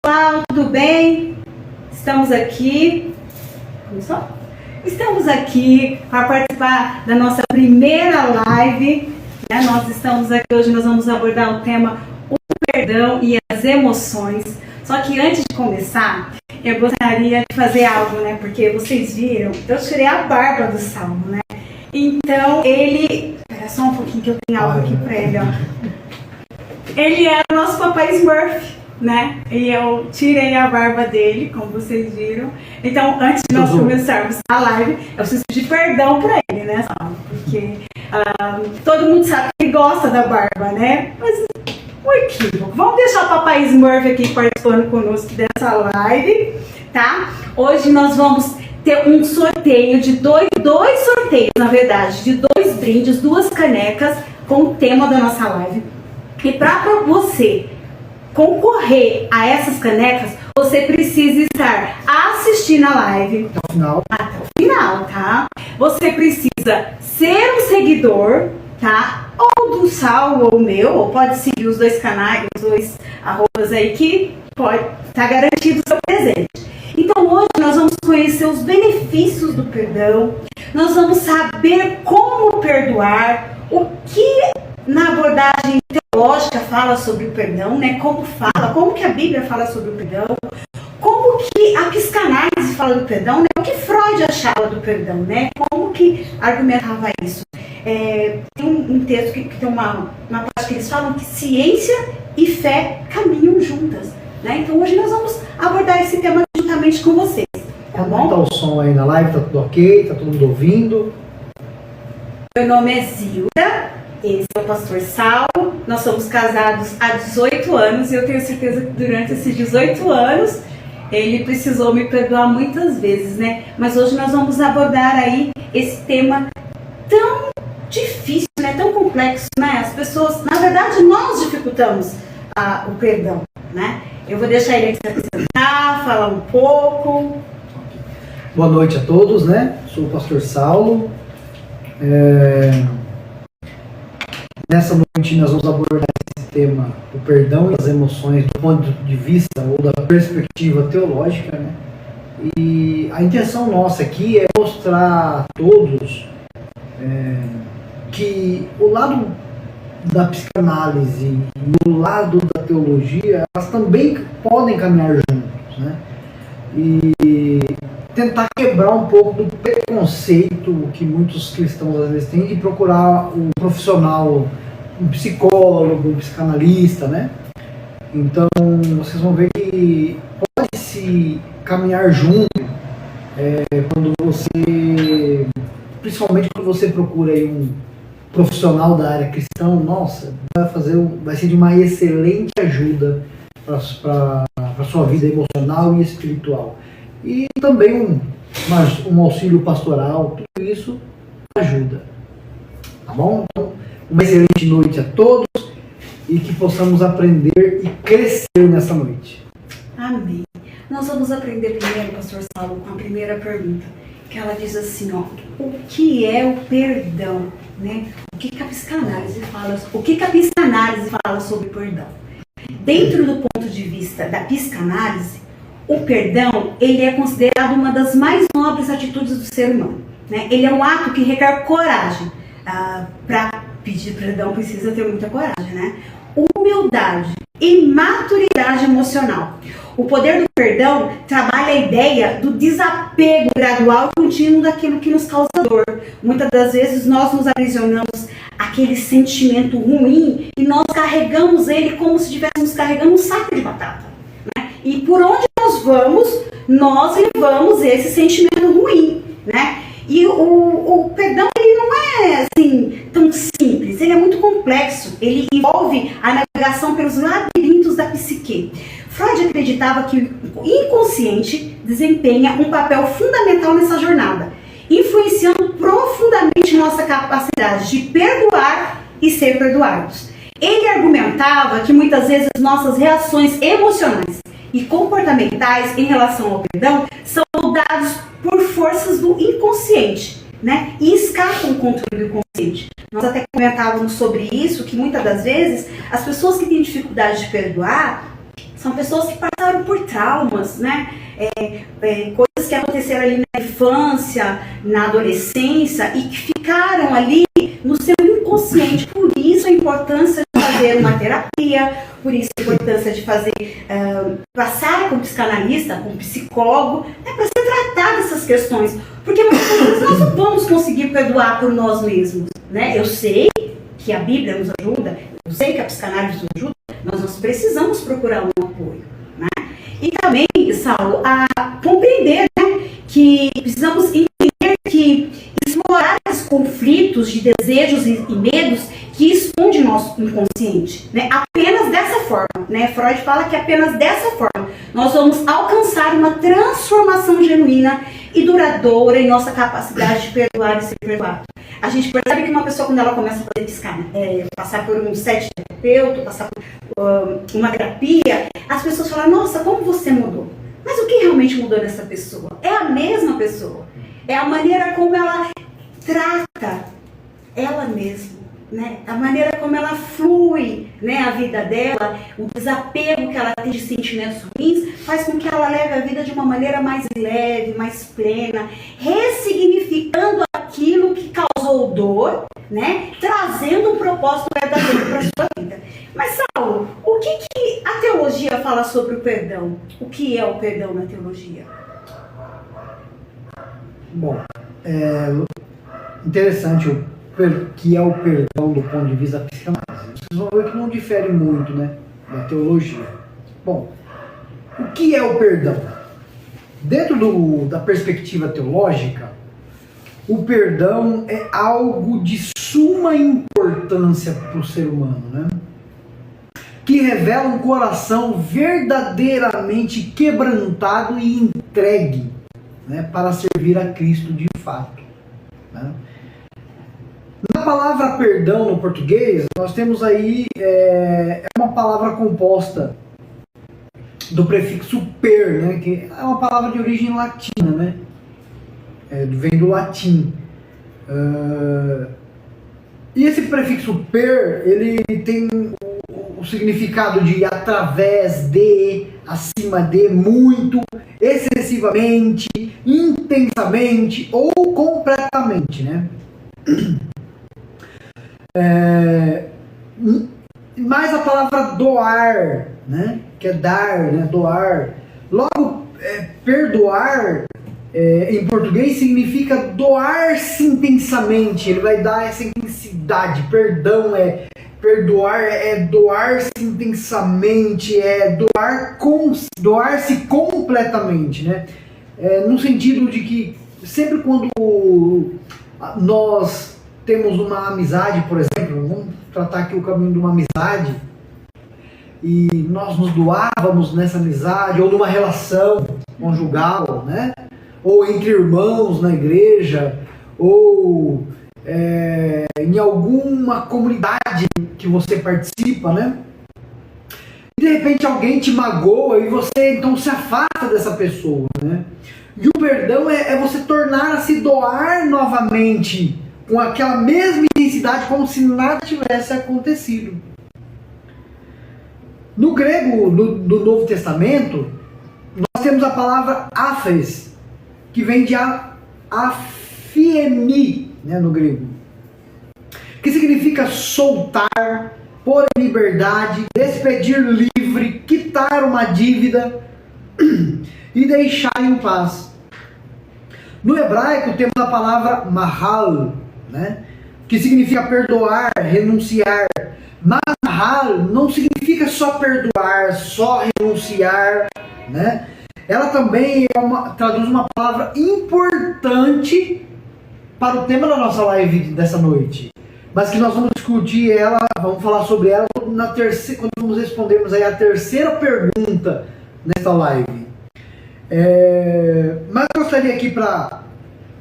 Pessoal, tudo bem? Estamos aqui. Começou? Estamos aqui para participar da nossa primeira live. Nós estamos aqui hoje, nós vamos abordar o tema o perdão e as emoções. Só que antes de começar, eu gostaria de fazer algo, Porque vocês viram, eu tirei a barba do Salmo, Então ele... Espera só um pouquinho que eu tenho algo aqui para ele, Ele é o nosso papai Smurf, E eu tirei a barba dele, como vocês viram. Então, antes de nós começarmos a live, eu preciso pedir perdão para ele, Salmo? Porque todo mundo sabe que ele gosta da barba, Mas um equívoco. Vamos deixar o papai Smurf aqui participando conosco dessa live, tá? Hoje nós vamos ter um sorteio de dois sorteios, na verdade, de 2 brindes, 2 canecas com o tema da nossa live. E para você concorrer a essas canecas, você precisa estar assistindo a live até o final, tá? Você precisa ser um seguidor, tá? Ou do Sal ou meu, ou pode seguir os 2 canais, os 2 arrobas aí que pode estar garantido o seu presente. Então hoje nós vamos conhecer os benefícios do perdão, nós vamos saber como perdoar, o que na abordagem teológica fala sobre o perdão, como que a Bíblia fala sobre o perdão, como que a psicanálise fala do perdão, o que Freud achava do perdão, como que argumentava isso. Tem um texto que tem uma parte que eles falam que ciência e fé caminham juntas, Então hoje nós vamos abordar esse tema juntamente com vocês, tá bom? Como tá o som aí na live? Tá tudo ok? Tá todo mundo ouvindo? Meu nome é Zilda, esse é o pastor Saulo, nós somos casados há 18 anos e eu tenho certeza que durante esses 18 anos ele precisou me perdoar muitas vezes, Mas hoje nós vamos abordar aí esse tema tão difícil, tão complexo, As pessoas, na verdade, nós dificultamos o perdão, Eu vou deixar ele aqui se apresentar, falar um pouco. Boa noite a todos, Sou o pastor Saulo. Nessa noite nós vamos abordar esse tema, o perdão e as emoções, do ponto de vista ou da perspectiva teológica, E a intenção nossa aqui é mostrar a todos que o lado da psicanálise e o lado da teologia, elas também podem caminhar juntos, E tentar quebrar um pouco do preconceito que muitos cristãos às vezes têm de procurar um profissional, um psicólogo, um psicanalista, Então vocês vão ver que pode-se caminhar junto quando você, principalmente quando você procura aí um profissional da área cristã, nossa, vai ser de uma excelente ajuda para a sua vida emocional e espiritual. E também um auxílio pastoral, tudo isso ajuda. Tá bom? Então, uma excelente noite a todos e que possamos aprender e crescer nessa noite. Amém. Nós vamos aprender primeiro, pastor Saulo, com a primeira pergunta, que ela diz assim, o que é o perdão, O que a psicanálise fala sobre perdão? Dentro do ponto de vista da psicanálise, o perdão, ele é considerado uma das mais nobres atitudes do ser humano, Ele é um ato que requer coragem. Para pedir perdão precisa ter muita coragem, Humildade e maturidade emocional. O poder do perdão trabalha a ideia do desapego gradual e contínuo daquilo que nos causa dor. Muitas das vezes nós nos aprisionamos àquele sentimento ruim e nós carregamos ele como se estivéssemos carregando um saco de batata. E por onde nós vamos, nós levamos esse sentimento ruim, E o perdão, ele não é assim tão simples, ele é muito complexo, ele envolve a navegação pelos labirintos da psique. Freud acreditava que o inconsciente desempenha um papel fundamental nessa jornada, influenciando profundamente nossa capacidade de perdoar e ser perdoados. Ele argumentava que muitas vezes nossas reações emocionais e comportamentais em relação ao perdão são moldados por forças do inconsciente, e escapam do controle do consciente. Nós até comentávamos sobre isso, que muitas das vezes as pessoas que têm dificuldade de perdoar São pessoas que passaram por traumas, né? Coisas que aconteceram ali na infância, na adolescência e que ficaram ali no seu inconsciente. Por isso a importância de fazer uma terapia, por isso a importância de fazer, passar com um psicanalista, com um psicólogo, para ser tratar dessas questões. Porque muitas vezes nós não vamos conseguir perdoar por nós mesmos, né? Eu sei que a Bíblia nos ajuda, eu sei que a psicanálise nos ajuda, mas nós precisamos procurar um apoio, né? E também, Saulo, a compreender, né, que precisamos entender que explorar esses conflitos de desejos e medos que esconde nosso inconsciente, né? Apenas dessa forma, né? Freud fala que apenas dessa forma nós vamos alcançar uma transformação genuína e duradoura em nossa capacidade de perdoar e ser perdoado. A gente percebe que uma pessoa, quando ela começa a fazer passar por um set terapeuta, passar por uma terapia, as pessoas falam, nossa, como você mudou? Mas o que realmente mudou nessa pessoa? É a mesma pessoa. É a maneira como ela trata ela mesma, né? A maneira como ela flui, né, a vida dela, o desapego que ela tem de sentimentos ruins, faz com que ela leve a vida de uma maneira mais leve, mais plena, ressignificando aquilo que causou dor, né, trazendo um propósito verdadeiro para a sua vida. Mas, Saulo, o que a teologia fala sobre o perdão? O que é o perdão na teologia? Bom, interessante o que é o perdão do ponto de vista da psicanálise. Vocês vão ver que não difere muito, né, da teologia. Bom, o que é o perdão? Dentro da perspectiva teológica, o perdão é algo de suma importância para o ser humano, né? Que revela um coração verdadeiramente quebrantado e entregue, né, para servir a Cristo de fato, né? Na palavra perdão no português, nós temos aí uma palavra composta do prefixo per, né, que é uma palavra de origem latina, né? Vem do latim. E esse prefixo per, ele tem o significado de através de, acima de, muito, excessivamente, intensamente ou completamente, né? Mais a palavra doar, né? Que é dar, né? Doar. Logo, perdoar em português significa doar-se intensamente. Ele vai dar essa intensidade. Perdão perdoar é doar-se intensamente, doar-se completamente, né? No sentido de que sempre quando nós temos uma amizade, por exemplo, vamos tratar aqui o caminho de uma amizade, e nós nos doávamos nessa amizade, ou numa relação conjugal, né? Ou entre irmãos na igreja, ou em alguma comunidade que você participa, né? E de repente alguém te magoa e você então se afasta dessa pessoa, né? E o perdão é você tornar a se doar novamente com aquela mesma intensidade, como se nada tivesse acontecido. No grego do Novo Testamento, nós temos a palavra aphes, que vem de aphiemi, né, no grego, que significa soltar, pôr em liberdade, despedir livre, quitar uma dívida e deixar em paz. No hebraico temos a palavra mahal, né, que significa perdoar, renunciar. Mas mahal não significa só perdoar, só renunciar, né? Ela também traduz uma palavra importante para o tema da nossa live dessa noite, mas que nós vamos discutir ela, vamos falar sobre ela quando vamos respondermos aí a terceira pergunta nessa live. Mas eu gostaria aqui, para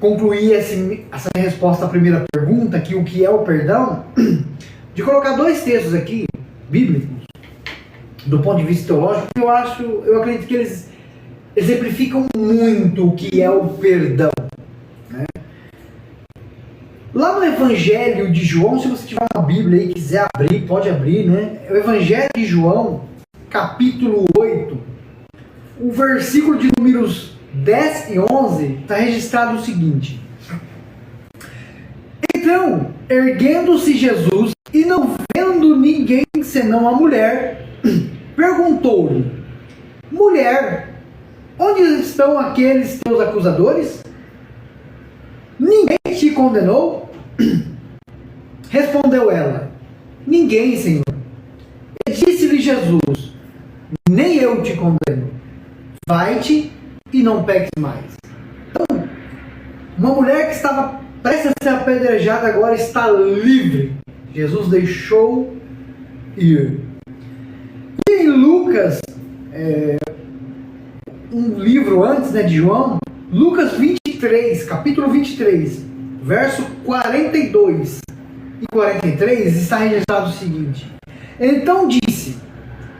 concluir essa minha resposta à primeira pergunta, que o que é o perdão, de colocar dois textos aqui, bíblicos, do ponto de vista teológico, que eu acredito que eles exemplificam muito o que é o perdão, né? Lá no Evangelho de João, se você tiver uma Bíblia aí e quiser abrir, pode abrir, né? O Evangelho de João, capítulo 8, o versículo de números 10 e 11, está registrado o seguinte: Então, erguendo-se Jesus, e não vendo ninguém senão a mulher, perguntou-lhe: Mulher, onde estão aqueles teus acusadores? Ninguém te condenou? Respondeu ela: Ninguém, Senhor. E disse-lhe Jesus: Nem eu te condeno. Vai-te e não peques mais. Então, uma mulher que estava prestes a ser apedrejada agora está livre. Jesus deixou ir. E em Lucas, um livro antes, de João, Lucas 23, capítulo 23, verso 42 e 43, está registrado o seguinte: Então disse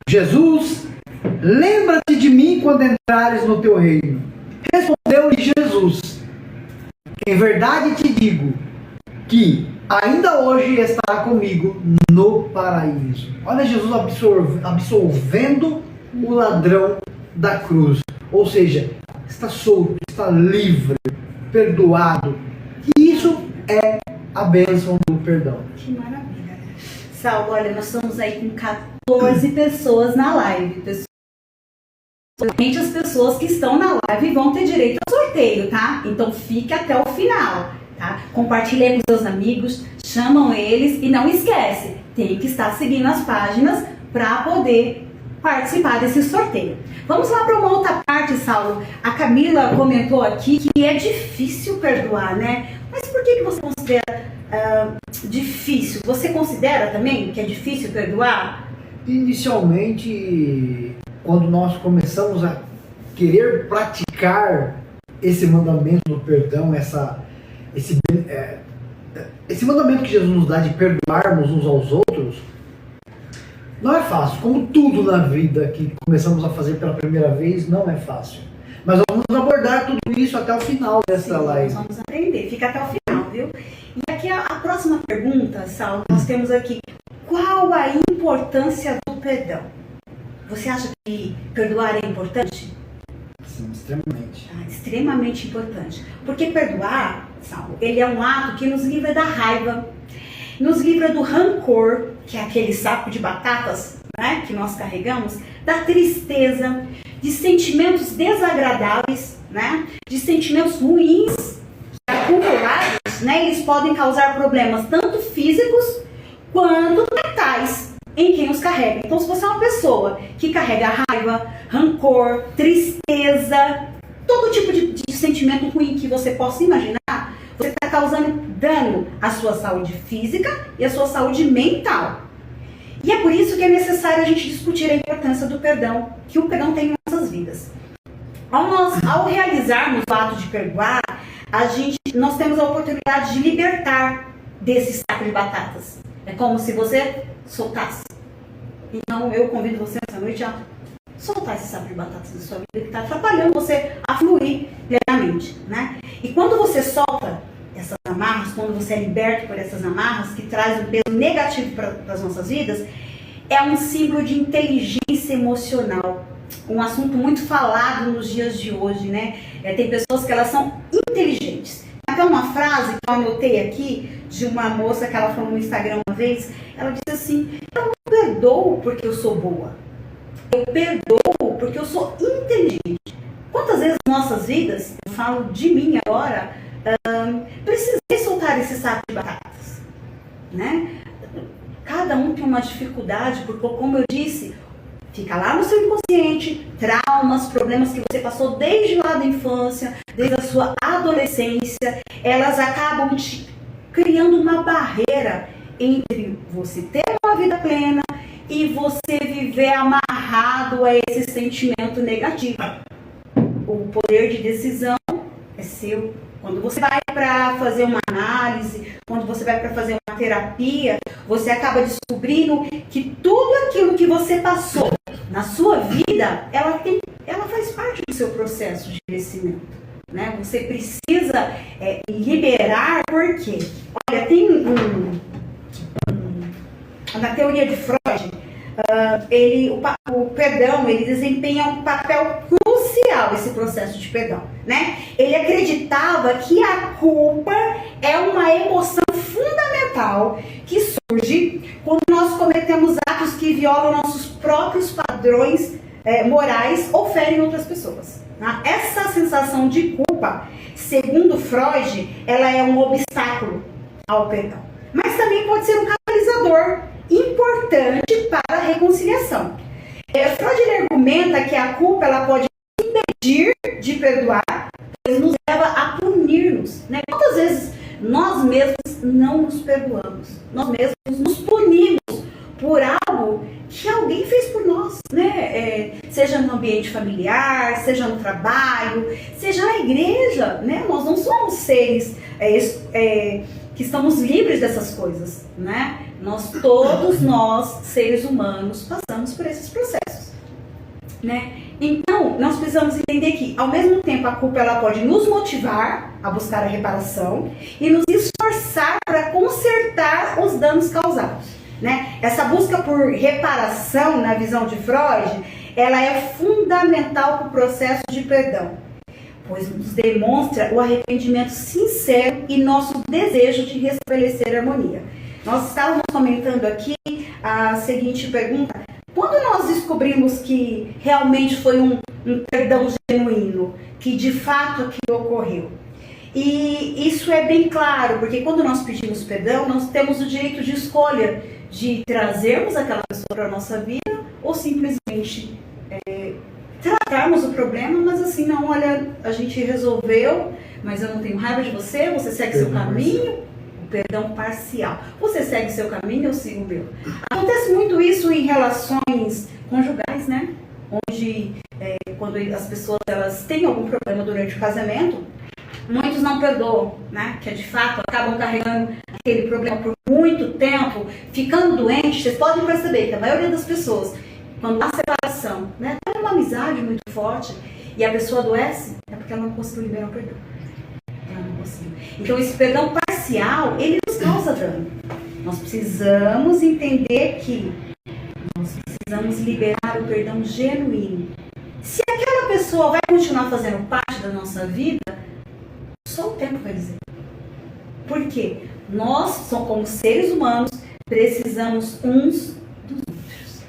Jesus: Lembra-te de mim quando entrares no teu reino. Respondeu-lhe Jesus: Em verdade te digo que ainda hoje estará comigo no paraíso. Olha Jesus absolvendo o ladrão da cruz. Ou seja, está solto, está livre, perdoado. E isso é a bênção do perdão. Que maravilha. Saulo, olha, nós estamos aí com 14 pessoas na live. Somente as pessoas que estão na live vão ter direito ao sorteio, tá? Então fique até o final, tá? Compartilhe com seus amigos, chamam eles e não esquece, tem que estar seguindo as páginas para poder participar desse sorteio. Vamos lá para uma outra parte, Saulo. A Camila comentou aqui que é difícil perdoar, né? Mas por que você considera difícil? Você considera também que é difícil perdoar? Inicialmente, quando nós começamos a querer praticar esse mandamento do perdão, esse mandamento que Jesus nos dá de perdoarmos uns aos outros, não é fácil. Como tudo na vida que começamos a fazer pela primeira vez, não é fácil. Mas vamos abordar tudo isso até o final dessa live. Nós vamos aprender, fica até o final, viu? E aqui a próxima pergunta, Saulo, nós temos aqui: qual a importância do perdão? Você acha que perdoar é importante? Sim, extremamente. Extremamente importante. Porque perdoar, Saulo, ele é um ato que nos livra da raiva, nos livra do rancor, que é aquele saco de batatas, né, que nós carregamos, da tristeza, de sentimentos desagradáveis, né, de sentimentos ruins, acumulados, né, eles podem causar problemas tanto físicos quanto mentais em quem os carrega. Então, se você é uma pessoa que carrega raiva, rancor, tristeza, todo tipo de sentimento ruim que você possa imaginar, você está causando dano à sua saúde física e à sua saúde mental. E é por isso que é necessário a gente discutir a importância do perdão, que o perdão tem em nossas vidas. Ao realizarmos o ato de perdoar, nós temos a oportunidade de libertar desse saco de batatas. É como se você soltasse. Então eu convido você essa noite a soltar esse saco de batatas da sua vida que está atrapalhando você a fluir plenamente, né? E quando você solta essas amarras, quando você é liberto por essas amarras que trazem um peso negativo para as nossas vidas, é um símbolo de inteligência emocional. Um assunto muito falado nos dias de hoje, né? Tem pessoas que elas são inteligentes. Até uma frase que eu anotei aqui de uma moça que ela falou no Instagram uma vez, ela disse assim: eu não perdoo porque eu sou boa, eu perdoo porque eu sou inteligente. Quantas vezes em nossas vidas, eu falo de mim agora, precisei soltar esse saco de batatas, né? Cada um tem uma dificuldade, porque, como eu disse, fica lá no seu inconsciente, traumas, problemas que você passou desde lá da infância, desde a sua adolescência, elas acabam te criando uma barreira entre você ter uma vida plena e você viver amarrado a esse sentimento negativo. O poder de decisão é seu. Quando você vai para fazer uma análise, quando você vai para fazer uma terapia, você acaba descobrindo que tudo aquilo que você passou na sua vida, ela faz parte do seu processo de crescimento, né? Você precisa liberar, porque, olha, tem na teoria de Freud, o perdão, ele desempenha um papel crucial nesse processo de perdão, né? Ele acreditava que a culpa é uma emoção fundamental que surge quando nós cometemos atos que violam nossos próprios padrões morais ou ferem outras pessoas. Tá? Essa sensação de culpa, segundo Freud, ela é um obstáculo ao perdão, mas também pode ser um catalisador importante para a reconciliação. Freud ele argumenta que a culpa ela pode impedir de perdoar, pois nos leva a punir-nos. Né? Quantas vezes nós mesmos não nos perdoamos? Nós mesmos nos punimos por algo que alguém fez por nós, né? Seja no ambiente familiar, seja no trabalho, seja na igreja, né? Nós não somos seres que estamos livres dessas coisas, né? Todos nós, seres humanos, passamos por esses processos, né? Então, nós precisamos entender que, ao mesmo tempo, a culpa ela pode nos motivar a buscar a reparação e nos esforçar para consertar os danos causados, né? Essa busca por reparação, na visão de Freud, ela é fundamental para o processo de perdão, pois nos demonstra o arrependimento sincero e nosso desejo de restabelecer a harmonia. Nós estávamos comentando aqui a seguinte pergunta: quando nós descobrimos que realmente foi um perdão genuíno, que de fato aquilo ocorreu? E isso é bem claro, porque quando nós pedimos perdão, nós temos o direito de escolha de trazermos aquela pessoa para a nossa vida ou simplesmente tratarmos o problema, mas assim, não, olha, a gente resolveu, mas eu não tenho raiva de você, você segue seu caminho. Perdão parcial. Você segue seu caminho, eu sigo o meu. Acontece muito isso em relações conjugais, né? Onde, quando as pessoas elas têm algum problema durante o casamento, muitos não perdoam, né? Que de fato acabam carregando aquele problema por muito tempo, ficando doentes. Vocês podem perceber que a maioria das pessoas, quando há separação, né? Tem uma amizade muito forte e a pessoa adoece, é porque ela não conseguiu liberar o perdão. Então esse perdão parcial, ele nos causa dano. Nós precisamos entender que nós precisamos liberar o perdão genuíno. Se aquela pessoa vai continuar fazendo parte da nossa vida, só o tempo vai dizer. Por quê? Nós, como seres humanos, precisamos uns dos outros.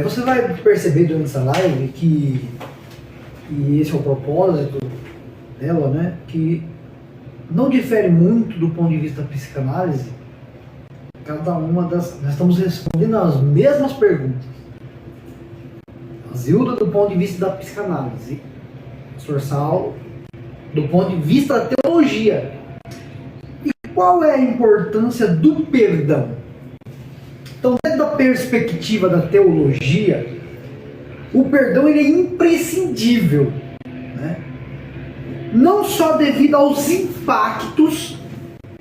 Você vai perceber durante essa live que, e esse é o propósito dela, né, que não difere muito do ponto de vista da psicanálise. Cada uma nós estamos respondendo as mesmas perguntas. A Zilda do ponto de vista da psicanálise, o Sr. Saulo do ponto de vista da teologia. E qual é a importância do perdão? Então, dentro da perspectiva da teologia, o perdão ele é imprescindível, né? Não só devido aos impactos,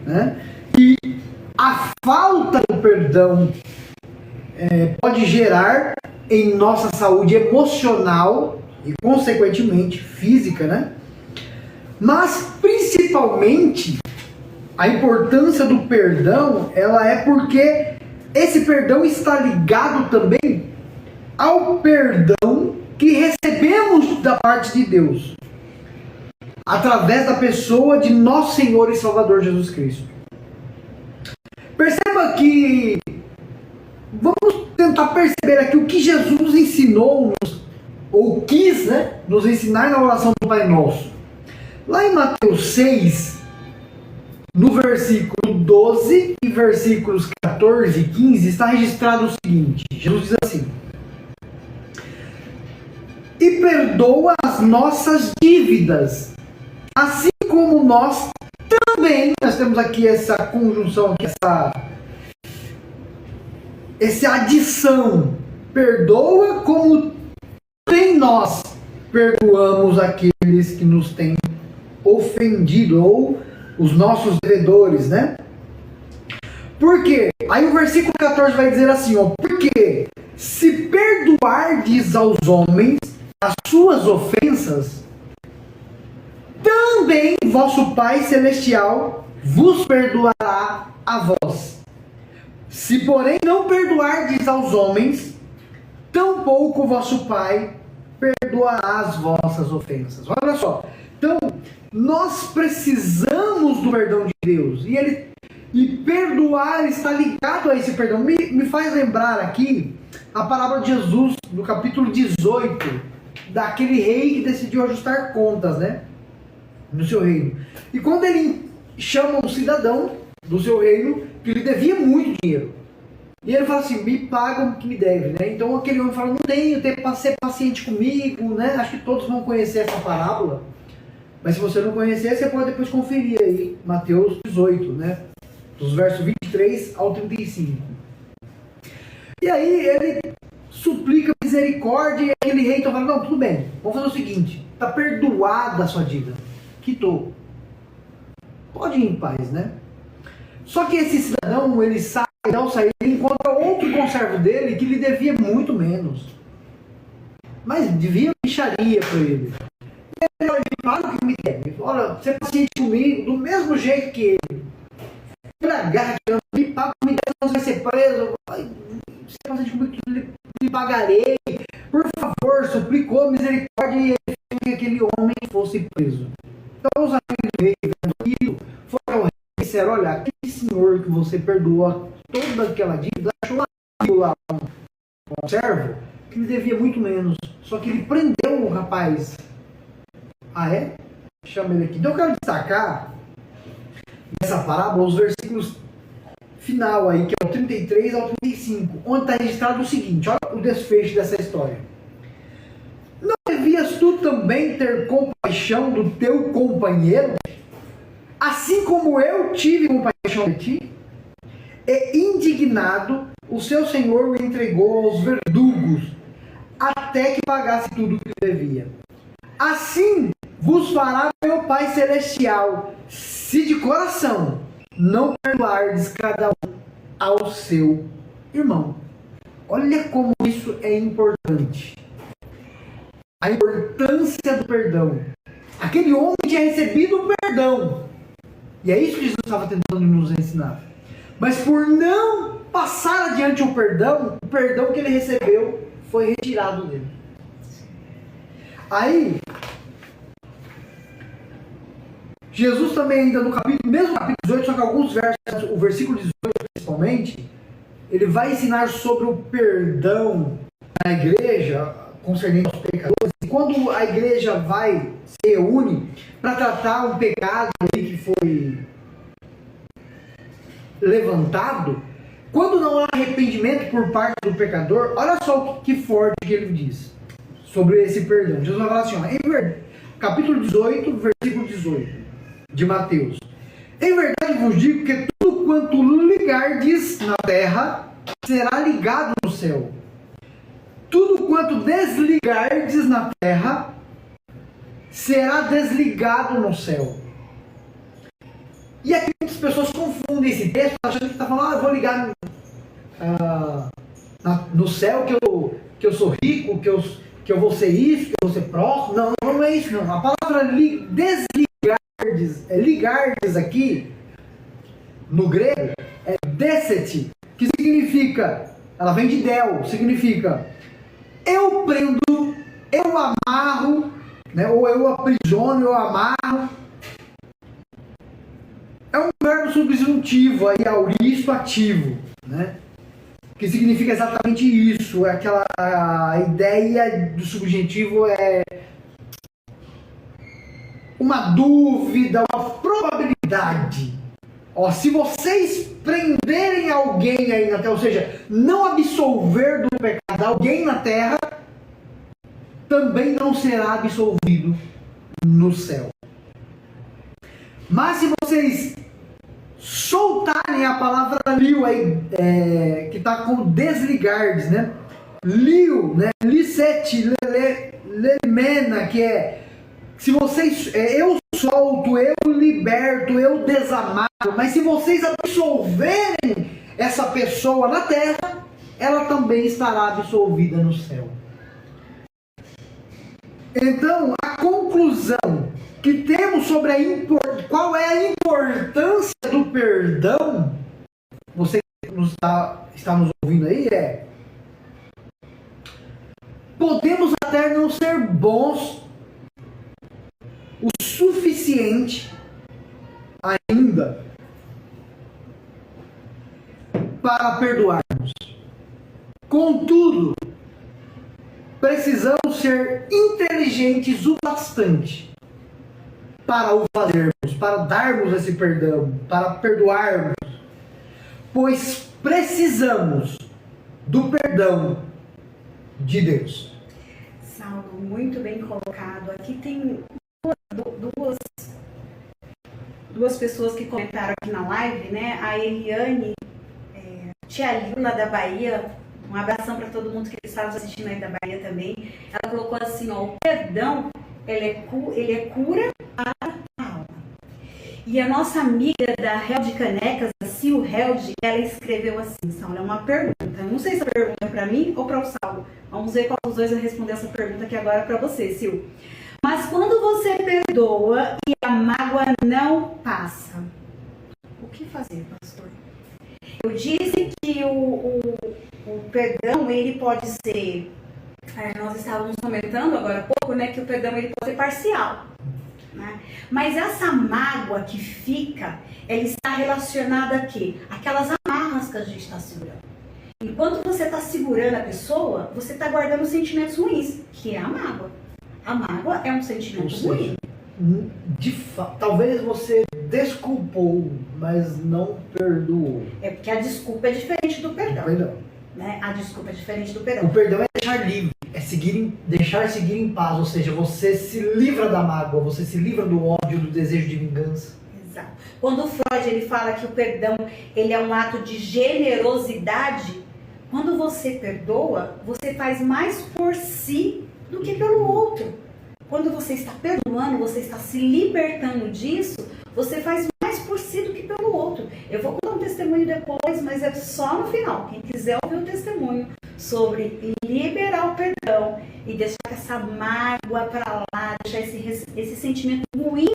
né, que a falta do perdão pode gerar em nossa saúde emocional e, consequentemente, física, né? Mas, principalmente, a importância do perdão, ela é porque esse perdão está ligado também ao perdão que recebemos da parte de Deus, através da pessoa de nosso Senhor e Salvador Jesus Cristo. Perceba que vamos tentar perceber aqui o que Jesus nos ensinou, ou quis, né, nos ensinar na oração do Pai Nosso. Lá em Mateus 6, no versículo 12 e versículos 14 e 15, está registrado o seguinte: Jesus diz assim: e perdoa as nossas dívidas, assim como nós também, nós temos aqui essa conjunção, aqui, essa adição, perdoa como também nós perdoamos aqueles que nos têm ofendido, ou os nossos devedores, né? Por quê? Aí o versículo 14 vai dizer assim, ó: porque se perdoardes aos homens as suas ofensas, também vosso Pai Celestial vos perdoará a vós. Se porém não perdoardes aos homens, tampouco vosso Pai perdoará as vossas ofensas. Olha só. Então, nós precisamos do perdão de Deus. E perdoar está ligado a esse perdão. Me faz lembrar aqui a palavra de Jesus, no capítulo 18, daquele rei que decidiu ajustar contas, né? No seu reino. E quando ele chama um cidadão do seu reino, que lhe devia muito dinheiro. E ele fala assim, me pagam o que me deve, né? Então aquele homem fala, não tenho tempo para ser paciente comigo, né? Acho que todos vão conhecer essa parábola. Mas se você não conhecer, você pode depois conferir aí, Mateus 18, né? Dos versos 23 ao 35. E aí ele suplica misericórdia e aquele rei então fala, não, tudo bem, vamos fazer o seguinte, está perdoada a sua dívida. Quitou. Pode ir em paz, né? Só que esse cidadão, ele sai, ao sair, ele encontra outro conservo dele que lhe devia muito menos. Mas devia mixaria para ele. E ele fala o que me deve. Olha, você é paciente comigo, do mesmo jeito que ele. Ele agarra, me paga, me deve, não vai ser preso. Você é paciente comigo, lhe pagarei. Por favor, suplicou misericórdia e ele fez que aquele homem fosse preso. Então os amigos do rei, vendo aquilo, foram ao rei e disseram, olha, aquele senhor que você perdoa toda aquela dívida, achou lá um servo que lhe devia muito menos. Só que ele prendeu o rapaz. Ah, é? Chama ele aqui. Então eu quero destacar nessa parábola os versículos final aí, que é o 33 ao 35, onde está registrado o seguinte, olha o desfecho dessa história. Não devias tu também ter compaixão do teu companheiro, assim como eu tive compaixão de ti? E indignado, o seu senhor o entregou aos verdugos, até que pagasse tudo o que devia. Assim vos fará meu Pai Celestial, se de coração não perdoardes cada um ao seu irmão. Olha como isso é importante. A importância do perdão. Aquele homem tinha recebido o perdão. E é isso que Jesus estava tentando nos ensinar. Mas por não passar adiante o perdão que ele recebeu foi retirado dele. Aí, Jesus também ainda no mesmo capítulo 18, só que alguns versos, o versículo 18 principalmente, ele vai ensinar sobre o perdão na igreja, concernente aos pecadores. E quando a igreja se reúne para tratar um pecado que foi levantado, quando não há arrependimento por parte do pecador, olha só que forte que ele diz sobre esse perdão. Jesus vai falar assim, capítulo 18, versículo 18 de Mateus. Em verdade vos digo que tudo quanto ligardes na terra será ligado no céu. Tudo quanto desligardes na terra será desligado no céu. E aqui muitas pessoas confundem esse texto, achando que está falando, eu vou ligar no céu que eu sou rico, que eu vou ser isso, que eu vou ser próximo. Não, não é isso não. A palavra ligardes aqui, no grego, é desete, que significa, ela vem de del, significa eu prendo, eu amarro, né, ou eu aprisiono, eu amarro. É um verbo subjuntivo, aí, auristo ativo, né? Que significa exatamente isso. É a ideia do subjuntivo é uma dúvida, uma probabilidade. Ó, se vocês prenderem alguém aí na terra, ou seja, não absolver do pecado alguém na terra, também não será absolvido no céu. Mas se vocês soltarem a palavra liu aí, que está com desligardes, né? Liu, né? Licete, lemena, que é se vocês, eu solto, eu liberto, eu desamarro, mas se vocês absolverem essa pessoa na terra, ela também estará absolvida no céu. Então, a conclusão que temos qual é a importância do perdão, você está nos ouvindo aí é: podemos até não ser bons o suficiente ainda para perdoarmos. Contudo, precisamos ser inteligentes o bastante para o fazermos, para darmos esse perdão, para perdoarmos, pois precisamos do perdão de Deus. Saulo, muito bem colocado. Aqui tem duas pessoas que comentaram aqui na live, né? A Eliane, tia Lila da Bahia, um abração para todo mundo que está nos assistindo aí da Bahia também. Ela colocou assim, ó: o perdão, ele é cura para a alma. E a nossa amiga da Réu de Canecas, a Sil Held, ela escreveu assim, Saulo, é uma pergunta. Eu não sei se a pergunta é para mim ou para o Saulo. Vamos ver qual dos dois vai responder essa pergunta aqui agora para você, Sil. Mas quando você perdoa e a mágoa não passa, o que fazer, pastor? Eu disse que o perdão, ele pode ser, nós estávamos comentando agora há pouco, né, que o perdão ele pode ser parcial, né? Mas essa mágoa que fica, ela está relacionada a quê? Aquelas amarras que a gente está segurando. Enquanto você está segurando a pessoa, você está guardando sentimentos ruins, que é a mágoa. A mágoa é um sentimento ruim. Talvez você desculpou, mas não perdoou. É porque a desculpa é diferente do perdão. Né? A desculpa é diferente do perdão. O perdão é deixar livre, é deixar seguir em paz, ou seja, você se livra da mágoa, você se livra do ódio, do desejo de vingança. Exato. Quando o Freud ele fala que o perdão ele é um ato de generosidade, quando você perdoa, você faz mais por si do que pelo outro. Quando você está perdoando, você está se libertando disso, você faz mais por si do que pelo outro. Eu vou contar um testemunho depois, mas é só no final. Quem quiser ouvir o testemunho sobre liberar o perdão e deixar essa mágoa para lá, deixar esse sentimento ruim,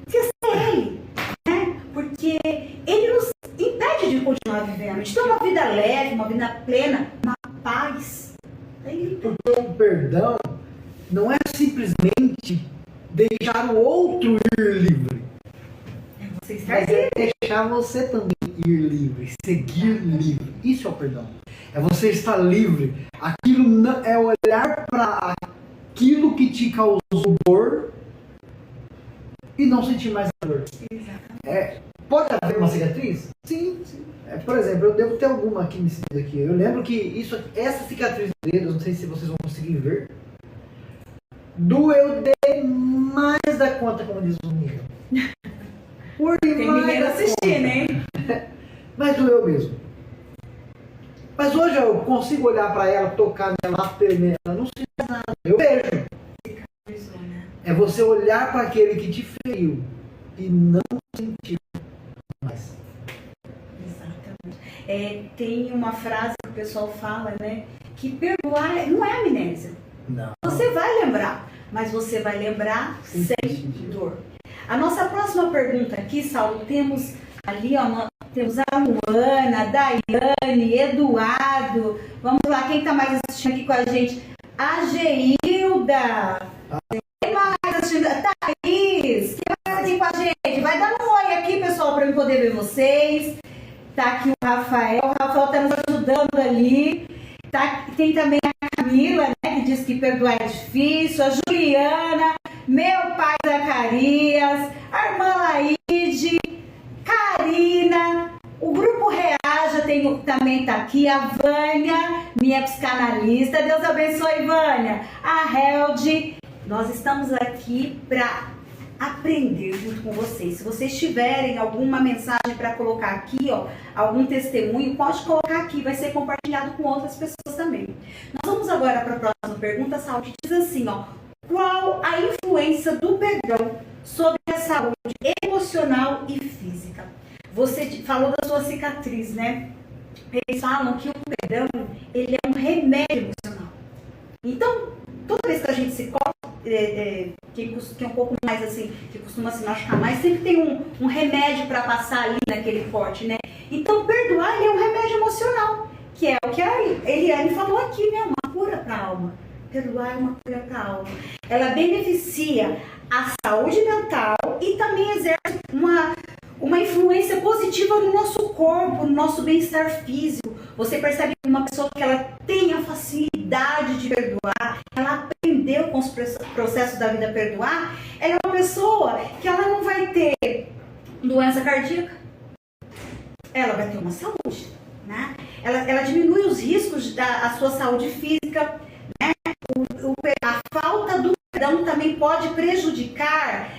esquecer ele, né? Porque ele nos impede de continuar vivendo. A gente tem uma vida leve, uma vida plena, uma paz. Porque o perdão não é simplesmente deixar o outro ir livre. Você está mas é deixar você também ir livre, seguir livre. Isso é o perdão. É você estar livre. Aquilo não, é olhar para aquilo que te causou dor e não sentir mais a dor. Pode haver uma cicatriz? Sim. Por exemplo, eu devo ter alguma aqui nesse dedo aqui. Eu lembro que essa cicatriz do dedo, não sei se vocês vão conseguir ver, doeu demais da conta, como diz o Miguel. Tem ninguém assistindo, hein? Mas doeu mesmo. Mas hoje eu consigo olhar para ela, tocar nela, ela não sente nada. Eu vejo. É você olhar para aquele que te feriu e não sentir mais. Exatamente. Tem uma frase que o pessoal fala, né? Que perdoar não é amnésia. Não. Você vai lembrar, mas você vai lembrar sem dor. A nossa próxima pergunta aqui, Saulo, temos ali, ó, temos a Luana, Daiane, Eduardo. Vamos lá, quem está mais assistindo aqui com a gente? A Geilda. Quem mais assistindo? Thaís. Quem mais aqui com a gente? Vai dando um oi aqui, pessoal, para eu poder ver vocês. Tá aqui o Rafael. O Rafael está nos ajudando ali. Tem também a Camila, né, que diz que perdoar é difícil. A Juliana, meu pai Zacarias, a irmã Laide, Karina, o grupo Reaja também está aqui, a Vânia, minha psicanalista. Deus abençoe, Vânia. A Held. Nós estamos aqui para aprender junto com vocês. Se vocês tiverem alguma mensagem para colocar aqui, ó, algum testemunho, pode colocar aqui, vai ser compartilhado com outras pessoas também. Nós vamos agora para a próxima pergunta, Saulo, que diz assim, ó: qual a influência do perdão sobre a saúde emocional e física? Você falou da sua cicatriz, né? Eles falam que o perdão, ele é um remédio emocional. Então, toda vez que a gente se corta, que é um pouco mais assim, que costuma se machucar mais, sempre tem um remédio para passar ali naquele corte, né? Então, perdoar é um remédio emocional, que é o que a Eliane falou aqui, né? Uma cura para a alma. Perdoar é uma cura para a alma. Ela beneficia a saúde mental e também exerce uma influência positiva no nosso corpo, no nosso bem-estar físico. Você percebe que uma pessoa que ela tem a facilidade de perdoar, ela aprendeu com os processos da vida a perdoar, ela é uma pessoa que ela não vai ter doença cardíaca, ela vai ter uma saúde, né? Ela diminui os riscos da sua saúde física, né? A falta do perdão também pode prejudicar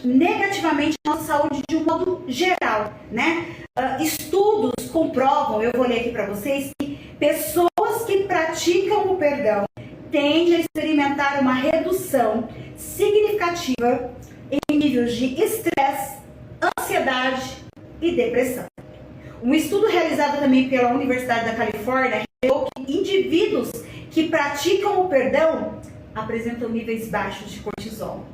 negativamente a nossa saúde de um modo geral, né? Estudos comprovam, eu vou ler aqui para vocês, que pessoas que praticam o perdão tendem a experimentar uma redução significativa em níveis de estresse, ansiedade e depressão. Um estudo realizado também pela Universidade da Califórnia revelou que indivíduos que praticam o perdão apresentam níveis baixos de cortisol,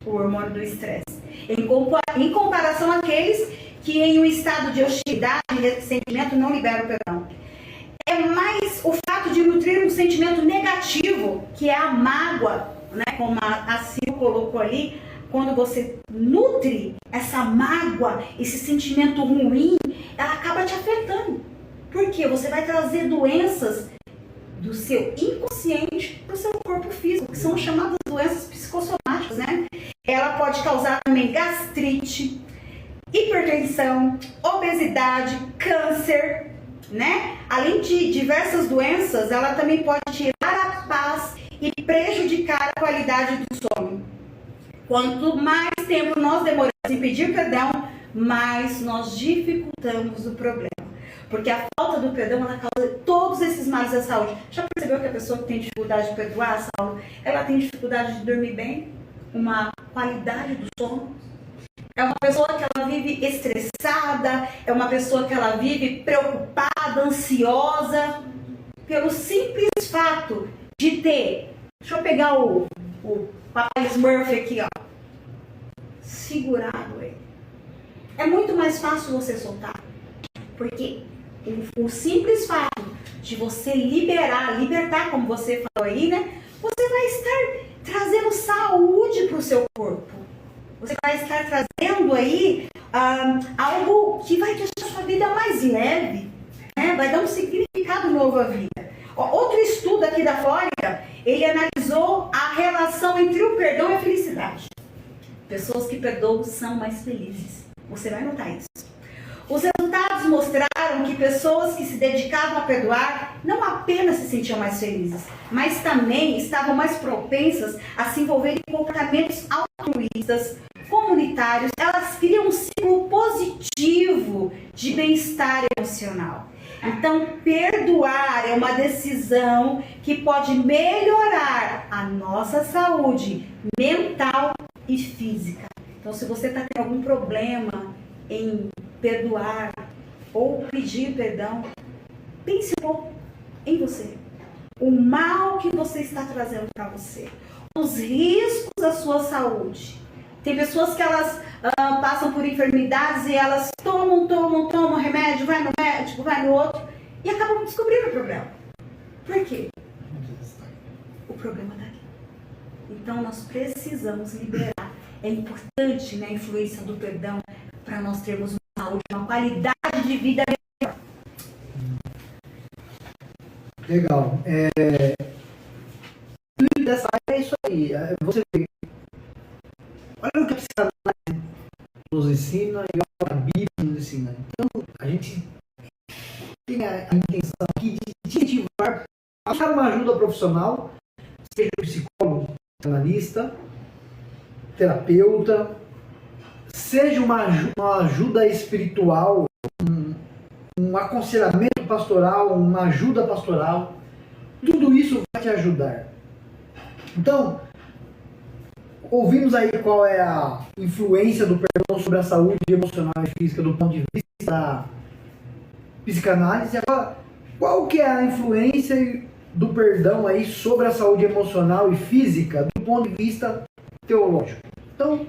o hormônio do estresse, em comparação àqueles que em um estado de hostilidade e ressentimento não liberam o perdão. É mais o fato de nutrir um sentimento negativo, que é a mágoa, né, como a Sil colocou ali. Quando você nutre essa mágoa, esse sentimento ruim, ela acaba te afetando. Por quê? Você vai trazer doenças do seu inconsciente para o seu corpo físico, que são chamadas doenças psicossomáticas, né? Ela pode causar também gastrite, hipertensão, obesidade, câncer, né? Além de diversas doenças, ela também pode tirar a paz e prejudicar a qualidade do sono. Quanto mais tempo nós demoramos em pedir perdão, mais nós dificultamos o problema. Porque a falta do perdão, ela causa todos esses males da saúde. Já percebeu que a pessoa que tem dificuldade de perdoar, Saulo, ela tem dificuldade de dormir bem? Uma qualidade do sono? É uma pessoa que ela vive estressada, é uma pessoa que ela vive preocupada, ansiosa, pelo simples fato de ter, deixa eu pegar o Papai Smurf aqui, ó, segurado ele. É muito mais fácil você soltar, porque o simples fato de você libertar, como você falou aí, né? Você vai estar trazendo saúde para o seu corpo. Você vai estar trazendo aí algo que vai deixar a sua vida mais leve, né? Vai dar um significado novo à vida. Outro estudo aqui da Flórida, ele analisou a relação entre o perdão e a felicidade. Pessoas que perdoam são mais felizes. Você vai notar isso. Os resultados mostraram que pessoas que se dedicavam a perdoar não apenas se sentiam mais felizes, mas também estavam mais propensas a se envolver em comportamentos altruístas, comunitários. Elas criam um ciclo positivo de bem-estar emocional. Então, perdoar é uma decisão que pode melhorar a nossa saúde mental e física. Então, se você está tendo algum problema em perdoar ou pedir perdão, pense um pouco em você. O mal que você está trazendo para você. Os riscos da sua saúde. Tem pessoas que elas passam por enfermidades e elas tomam remédio, vai no médico, vai no outro e acabam descobrindo o problema. Por quê? O problema está aqui. Então nós precisamos liberar. É importante, né, a influência do perdão para nós termos uma saúde, uma qualidade de vida melhor. Legal. Dessa área é isso aí. Você vê. Olha o que a psicanálise nos ensina e olha a Bíblia nos ensina. Então, a gente tem a intenção aqui de incentivar a buscar uma ajuda profissional, seja psicólogo, psicanalista, terapeuta, seja uma ajuda espiritual, um aconselhamento pastoral, uma ajuda pastoral. Tudo isso vai te ajudar. Então, ouvimos aí qual é a influência do perdão sobre a saúde emocional e física do ponto de vista da psicanálise. Agora, qual que é a influência do perdão aí sobre a saúde emocional e física do ponto de vista teológico? Então,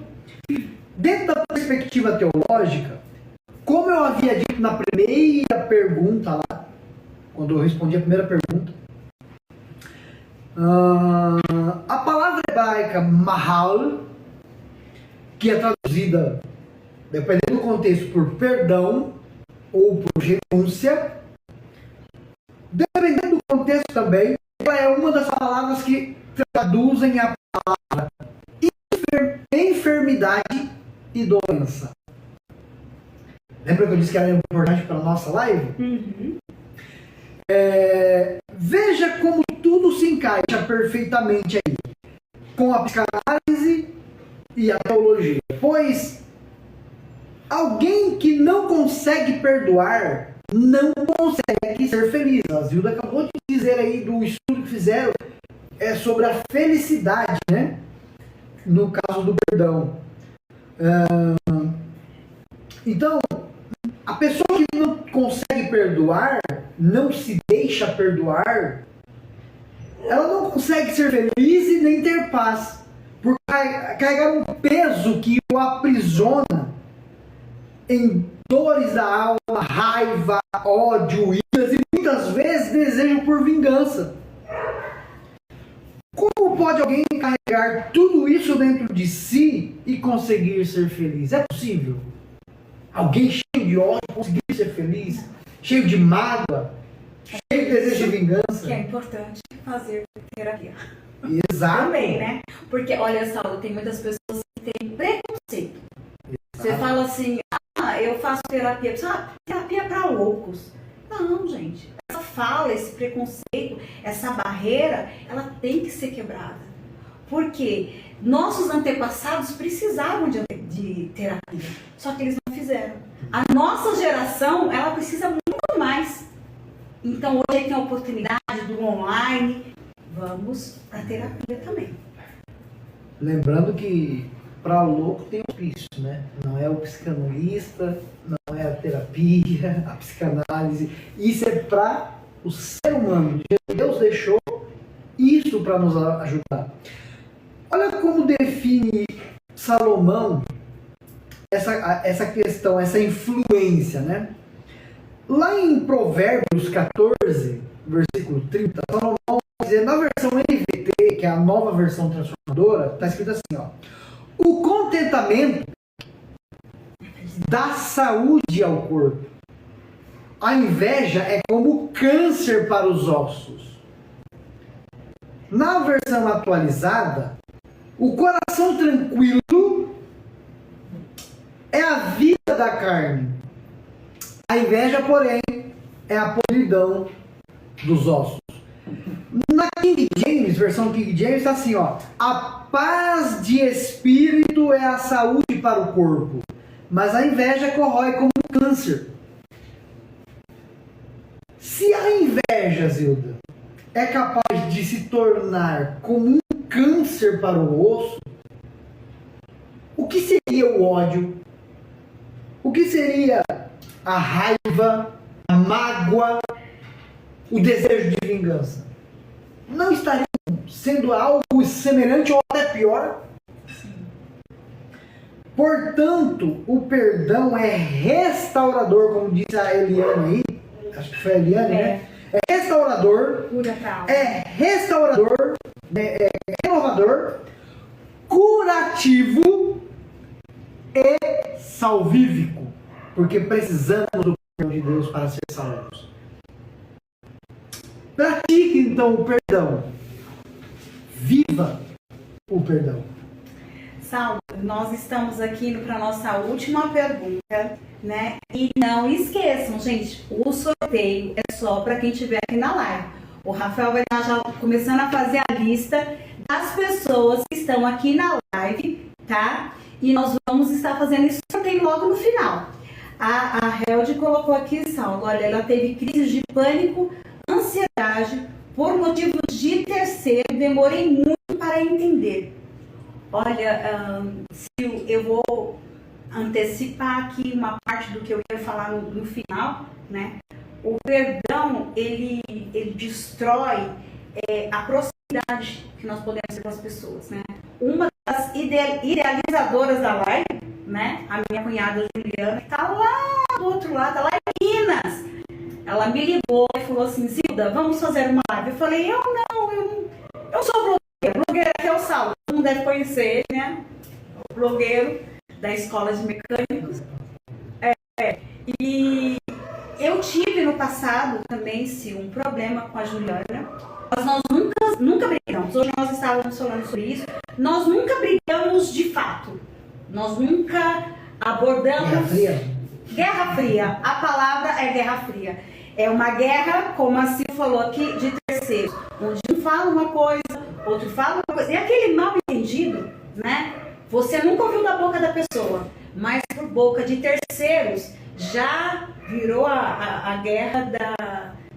dentro da perspectiva teológica, Como eu havia dito na primeira pergunta lá, quando eu respondi a primeira pergunta, a palavra hebraica mahal, que é traduzida, dependendo do contexto, por perdão ou por renúncia, dependendo do contexto também, ela é uma das palavras que traduzem a palavra enfermidade e doença. Lembra que eu disse que era importante para a nossa live? Uhum. Veja como tudo se encaixa perfeitamente aí, com a psicanálise e a teologia. Pois alguém que não consegue perdoar não consegue ser feliz. A Zilda acabou de dizer aí do estudo que fizeram sobre a felicidade, né? No caso do perdão. Então, a pessoa que não consegue perdoar, não se deixa perdoar, ela não consegue ser feliz e nem ter paz. Por carregar um peso que o aprisiona em dores da alma, raiva, ódio, iras e muitas vezes desejo por vingança. Como pode alguém carregar tudo isso dentro de si e conseguir ser feliz? É possível? Alguém cheio de ódio conseguir ser feliz? Cheio de mágoa? Cheio de desejo de vingança? Que é importante fazer terapia. Exato. Também, né? Porque, olha, Saulo, tem muitas pessoas que têm preconceito. Você fala assim, eu faço terapia. Terapia é para loucos. Não, gente. Essa fala, esse preconceito, essa barreira, ela tem que ser quebrada. Porque nossos antepassados precisavam de terapia, só que eles não fizeram. A nossa geração, ela precisa muito mais. Então, hoje tem a oportunidade do online. Vamos para terapia também. Lembrando que para o louco tem o hospício, né? Não é o psicanalista, não é a terapia, a psicanálise. Isso é para o ser humano. Deus deixou isso para nos ajudar. Olha como define Salomão essa questão, essa influência, né? Lá em Provérbios 14, versículo 30, Salomão vai dizer, na versão NVT, que é a nova versão transformadora, está escrito assim, ó: o contentamento dá saúde ao corpo. A inveja é como câncer para os ossos. Na versão atualizada, o coração tranquilo é a vida da carne. A inveja, porém, é a podridão dos ossos. Na King James, versão King James, está assim, ó: a paz de espírito é a saúde para o corpo, mas a inveja corrói como um câncer. Se a inveja, Zilda, é capaz de se tornar como um câncer para o osso, o que seria o ódio? O que seria a raiva, a mágoa, o desejo de vingança? Não estariam sendo algo semelhante ou até pior? Portanto, o perdão é restaurador, como disse a Eliane aí, acho que foi a Eliane, né? É restaurador, é restaurador, é renovador, curativo e salvífico, porque precisamos do perdão de Deus para ser salvos. Pratique então o perdão. Viva o perdão. Saulo, nós estamos aqui para a nossa última pergunta, né? E não esqueçam, gente, o sorteio é só para quem estiver aqui na live. O Rafael vai estar já começando a fazer a lista das pessoas que estão aqui na live, tá? E nós vamos estar fazendo esse sorteio logo no final. A Held colocou aqui, Saulo, olha, ela teve crise de pânico, ansiedade, por motivos de terceiro, demorei muito para entender. Olha, Sil, eu vou antecipar aqui uma parte do que eu ia falar no final, né? O perdão, ele destrói a proximidade que nós podemos ter com as pessoas, né? Uma das idealizadoras da live, né? A minha cunhada Juliana, que tá lá do outro lado, tá lá em Minas. Ela me ligou e falou assim, Zilda, vamos fazer uma live. Eu falei, eu sou blogueira. Blogueira que é o Saulo, todo mundo deve conhecer, né? O blogueiro da Escola de Mecânicos. E eu tive no passado também, um problema com a Juliana. Nós nunca brigamos. Hoje nós estávamos falando sobre isso. Nós nunca brigamos de fato. Nós nunca abordamos... Guerra Fria? Guerra Fria. A palavra é Guerra Fria. É uma guerra, como a Sil falou aqui, de terceiros. Onde um fala uma coisa, outro fala uma coisa. E aquele mal entendido, né? Você nunca ouviu da boca da pessoa, mas por boca de terceiros já virou a guerra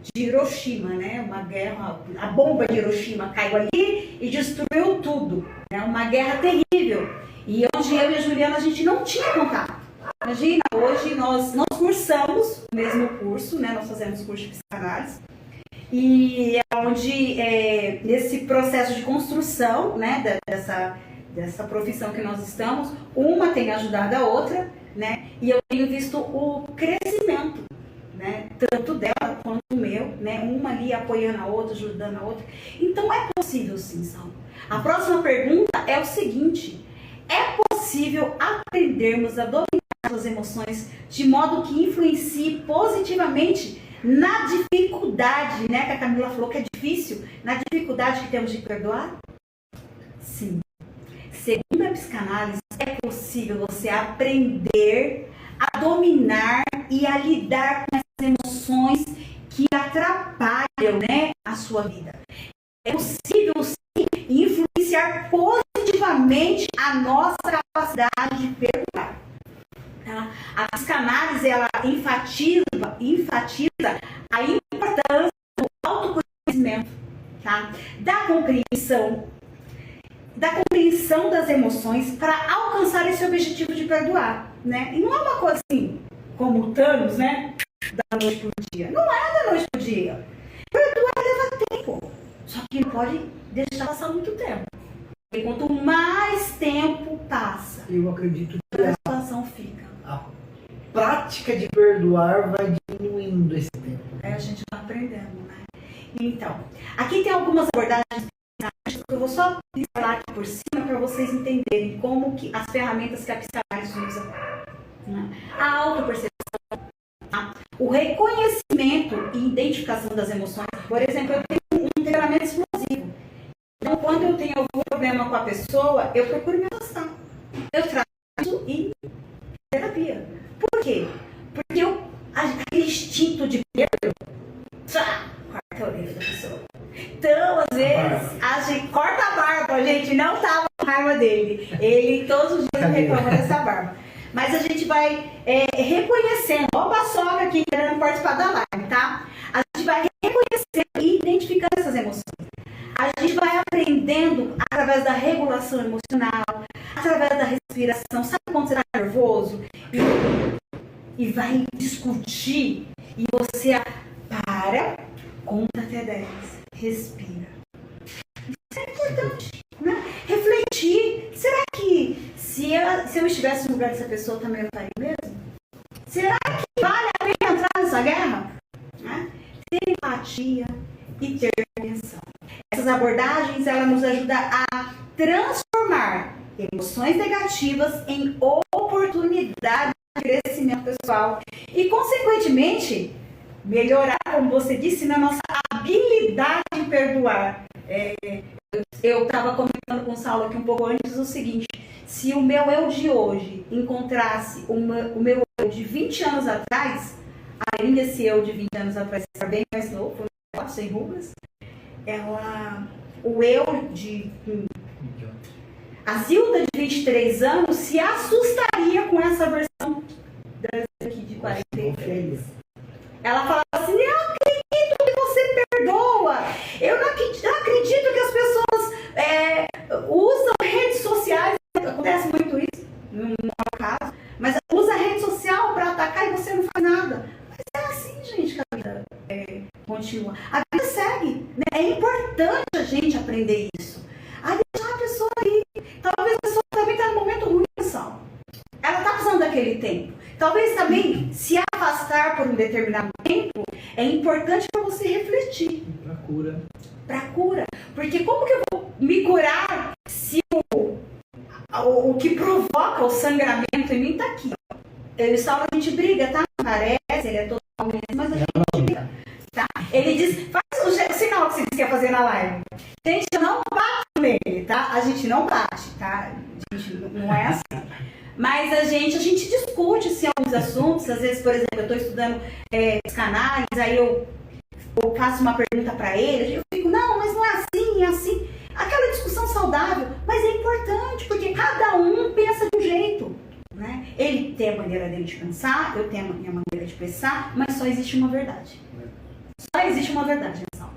de Hiroshima, né? Uma guerra, a bomba de Hiroshima caiu ali e destruiu tudo, né? Uma guerra terrível. E onde eu e a Juliana a gente não tinha contato. Imagina, hoje nós cursamos o mesmo curso, né? Nós fazemos curso de psicanálise. E é onde, nesse processo de construção, né, dessa profissão que nós estamos, uma tem ajudado a outra, né? E eu tenho visto o crescimento, né? Tanto dela quanto o meu, né? Uma ali apoiando a outra, ajudando a outra. Então é possível sim, Saulo. A próxima pergunta é o seguinte: é possível aprendermos a dominar as emoções de modo que influencie positivamente na dificuldade, né? Que a Camila falou que é difícil, na dificuldade que temos de perdoar? Sim. Segundo a psicanálise, é possível você aprender a dominar e a lidar com as emoções que atrapalham, né, a sua vida. É possível, sim, influenciar positivamente a nossa capacidade de perdoar. Tá? A psicanálise, ela enfatiza a importância do autoconhecimento, tá? Da compreensão das emoções para alcançar esse objetivo de perdoar, né? E não é uma coisa assim, como o Thanos, né? Da noite pro dia. Não é da noite pro dia. Perdoar leva tempo. Só que não pode deixar passar muito tempo. Porque quanto mais tempo passa, Eu acredito que a situação fica. a prática de perdoar vai diminuindo esse tempo. A gente vai aprendendo, né? Então, aqui tem algumas abordagens que eu vou só pincelar aqui por cima para vocês entenderem como que as ferramentas que a psicanálise usa, né? A autopercepção, tá? O reconhecimento e identificação das emoções. Por exemplo, eu tenho um temperamento explosivo. Então, quando eu tenho algum problema com a pessoa, eu procuro me afastar. Eu trato isso em terapia. Por quê? Porque aquele instinto de perda, corta a orelha da pessoa. Então, às vezes, a gente corta a barba, a gente não tava com raiva dele. Ele todos os dias reclama dessa barba. Mas a gente vai reconhecendo. Ó, a sogra aqui querendo participar da live, tá? A gente vai reconhecendo e identificando essas emoções. A gente vai aprendendo através da regulação emocional, através da respiração. Sabe quando você está nervoso? E vai discutir. E você para, conta até 10. Respira. Isso é importante, né? Refletir. Será que se eu estivesse no lugar dessa pessoa, eu também faria mesmo? Será que vale a pena entrar nessa guerra? Né? Ter empatia e ter atenção. Essas abordagens, ela nos ajudam a transformar emoções negativas em oportunidades de crescimento pessoal e, consequentemente, melhorar, como você disse, na nossa habilidade de perdoar. Eu estava comentando com o Saulo aqui um pouco antes o seguinte: se o meu eu de hoje encontrasse o meu eu de 20 anos atrás, ainda esse eu de 20 anos atrás era bem mais novo, sem rugas, o eu de... A Zilda de 23 anos se assustaria com essa versão daqui de 43. Ela fala assim: eu acredito que você perdoa. Eu não acredito que as pessoas usam redes sociais. Acontece muito isso, no meu caso. Mas usa a rede social para atacar e você não faz nada. Mas é assim, gente, que a vida continua. A vida segue, né? É importante a gente aprender isso. A deixar a pessoa aí. Talvez a pessoa também está no momento ruim, pessoal. Ela está determinado tempo, é importante para você refletir. Para cura. Para cura. Porque como que eu vou me curar se o que provoca o sangramento em mim está aqui? Eu e Saulo, a gente briga, tá? Parece, ele é totalmente, mas a gente briga. Tá? Ele diz, faz o sinal que você quer fazer na live. Gente, eu não bato nele, tá? A gente não bate, tá? A gente não é assim. Mas a gente discute assim, alguns assuntos. Às vezes, por exemplo, eu estou estudando psicanálise, aí eu faço uma pergunta para ele, eu fico, não, mas não é assim, é assim. Aquela discussão saudável, mas é importante, porque cada um pensa de um jeito. Né? Ele tem a maneira dele de pensar, eu tenho a minha maneira de pensar, mas só existe uma verdade. Só existe uma verdade, Saulo.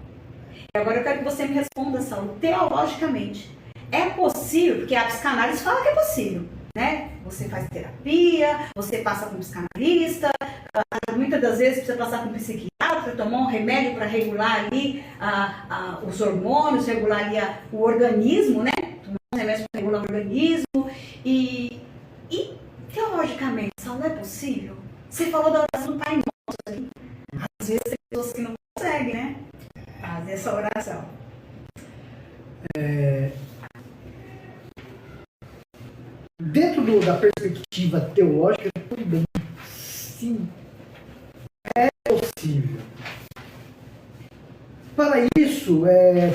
E agora eu quero que você me responda, Saulo, teologicamente. É possível, porque a psicanálise fala que é possível, né? Você faz terapia, você passa com um psicanalista, muitas das vezes precisa passar com um psiquiatra, tomar um remédio para regular ali os hormônios, regular ali o organismo, né? Tomar um remédio para regular o organismo. E teologicamente, Saulo, é possível? Você falou da oração do Pai Nosso aí. Às vezes tem pessoas que não conseguem, né? Fazer essa oração. Dentro da perspectiva teológica, tudo bem. Sim, é possível. Para isso,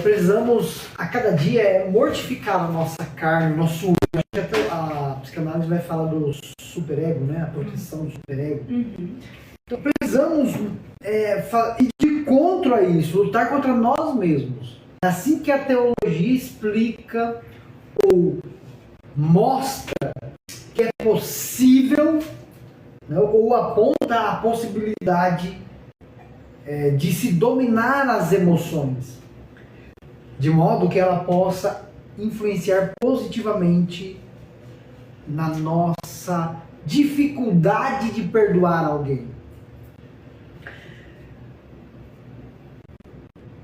precisamos a cada dia mortificar a nossa carne, nosso eu. A psicanálise vai falar do superego, né? A proteção do superego. Uhum. Então precisamos ir de contra isso, lutar contra nós mesmos. É assim que a teologia explica ou mostra que é possível, né, ou aponta a possibilidade de se dominar as emoções, de modo que ela possa influenciar positivamente na nossa dificuldade de perdoar alguém.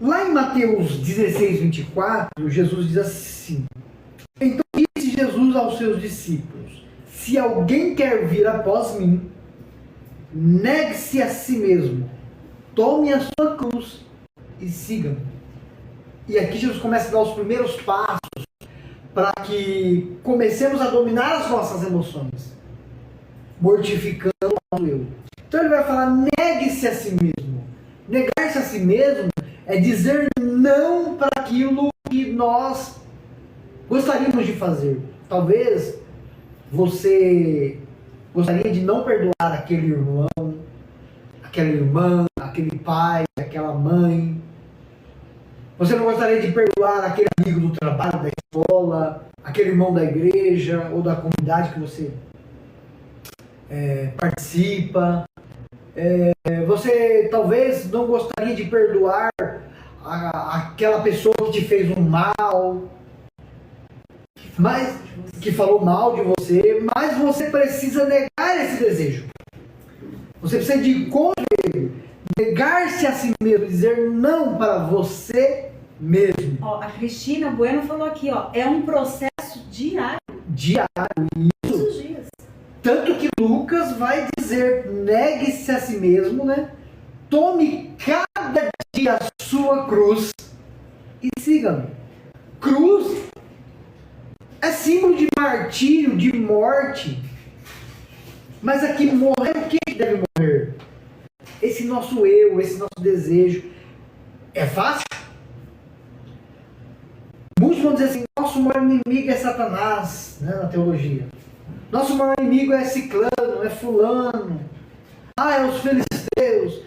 Lá em Mateus 16, 24, Jesus diz assim: então disse Jesus aos seus discípulos: se alguém quer vir após mim, negue-se a si mesmo, tome a sua cruz e siga-me. E aqui Jesus começa a dar os primeiros passos para que comecemos a dominar as nossas emoções, mortificando o eu. Então ele vai falar: negue-se a si mesmo. Negar-se a si mesmo é dizer não para aquilo que nós gostaríamos de fazer. Talvez você gostaria de não perdoar aquele irmão, aquela irmã, aquele pai, aquela mãe. Você não gostaria de perdoar aquele amigo do trabalho, da escola, aquele irmão da igreja ou da comunidade que você participa. Você talvez não gostaria de perdoar aquela pessoa que te fez um mal, mas que falou mal de você, mas você precisa negar esse desejo. Você precisa de ir contra ele, negar-se a si mesmo, dizer não para você mesmo. Ó, a Cristina Bueno falou aqui, ó, é um processo diário. Diário, todos os dias. Tanto que Lucas vai dizer: negue-se a si mesmo, né? Tome cada dia a sua cruz e siga-me. Cruz é símbolo de martírio, de morte. Mas aqui morrer, o que deve morrer? Esse nosso eu, esse nosso desejo. É fácil? Muitos vão dizer assim: nosso maior inimigo é Satanás, né, na teologia. Nosso maior inimigo é ciclano, é fulano. É os filisteus.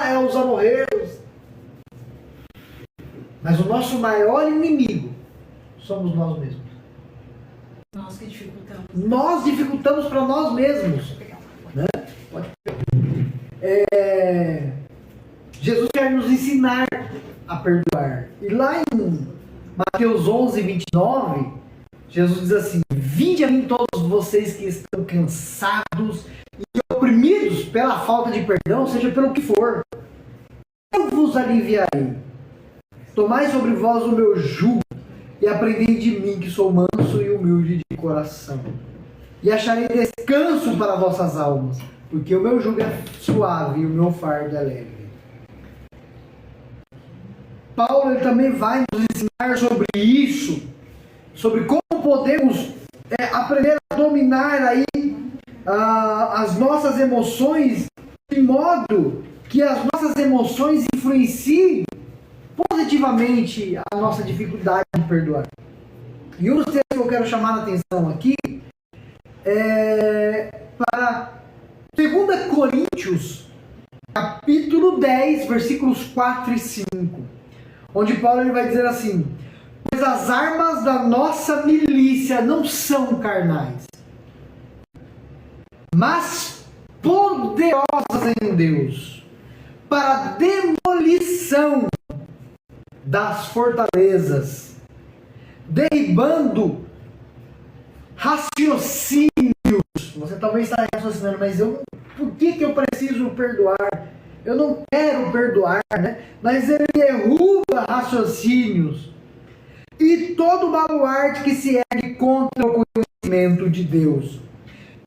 É os amorreus. Mas o nosso maior inimigo somos nós mesmos. Nós que dificultamos. Nós dificultamos para nós mesmos. Né? Pode pegar. Jesus quer nos ensinar a perdoar. E lá em Mateus 11, 29, Jesus diz assim: vinde a mim todos vocês que estão cansados e oprimidos pela falta de perdão, seja pelo que for. Eu vos aliviarei. Tomai sobre vós o meu jugo e aprendei de mim, que sou manso e humilde de coração. E acharei descanso para vossas almas, porque o meu jugo é suave e o meu fardo é leve. Paulo ele também vai nos ensinar sobre isso, sobre como podemos aprender a dominar aí as nossas emoções, de modo que as nossas emoções influenciem positivamente a nossa dificuldade de perdoar. E um dos textos que eu quero chamar a atenção aqui é para 2 Coríntios, capítulo 10, versículos 4 e 5, onde Paulo ele vai dizer assim: pois as armas da nossa milícia não são carnais, mas poderosas em Deus, para demolição das fortalezas, derribando raciocínios. Você talvez está raciocinando, mas por que eu preciso perdoar? Eu não quero perdoar, né? Mas ele derruba raciocínios e todo baluarte que se ergue contra o conhecimento de Deus,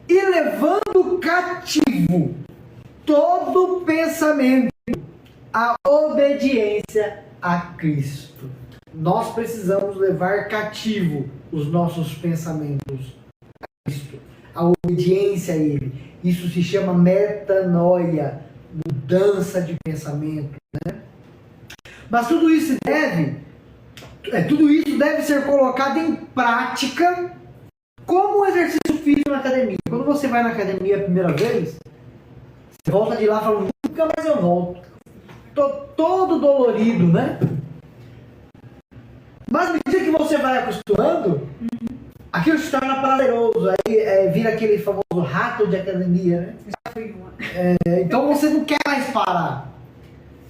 e levando cativo todo pensamento à obediência a Cristo. Nós precisamos levar cativo os nossos pensamentos a Cristo, a obediência a Ele. Isso se chama metanoia, mudança de pensamento, né? Mas tudo isso deve ser colocado em prática como um exercício físico na academia. Quando você vai na academia a primeira vez, você volta de lá falando, nunca mais eu volto. Tô todo dolorido, né? Mas à medida que você vai acostumando, aquilo se torna prazeroso. Aí vira aquele famoso rato de academia, né? Então você não quer mais parar,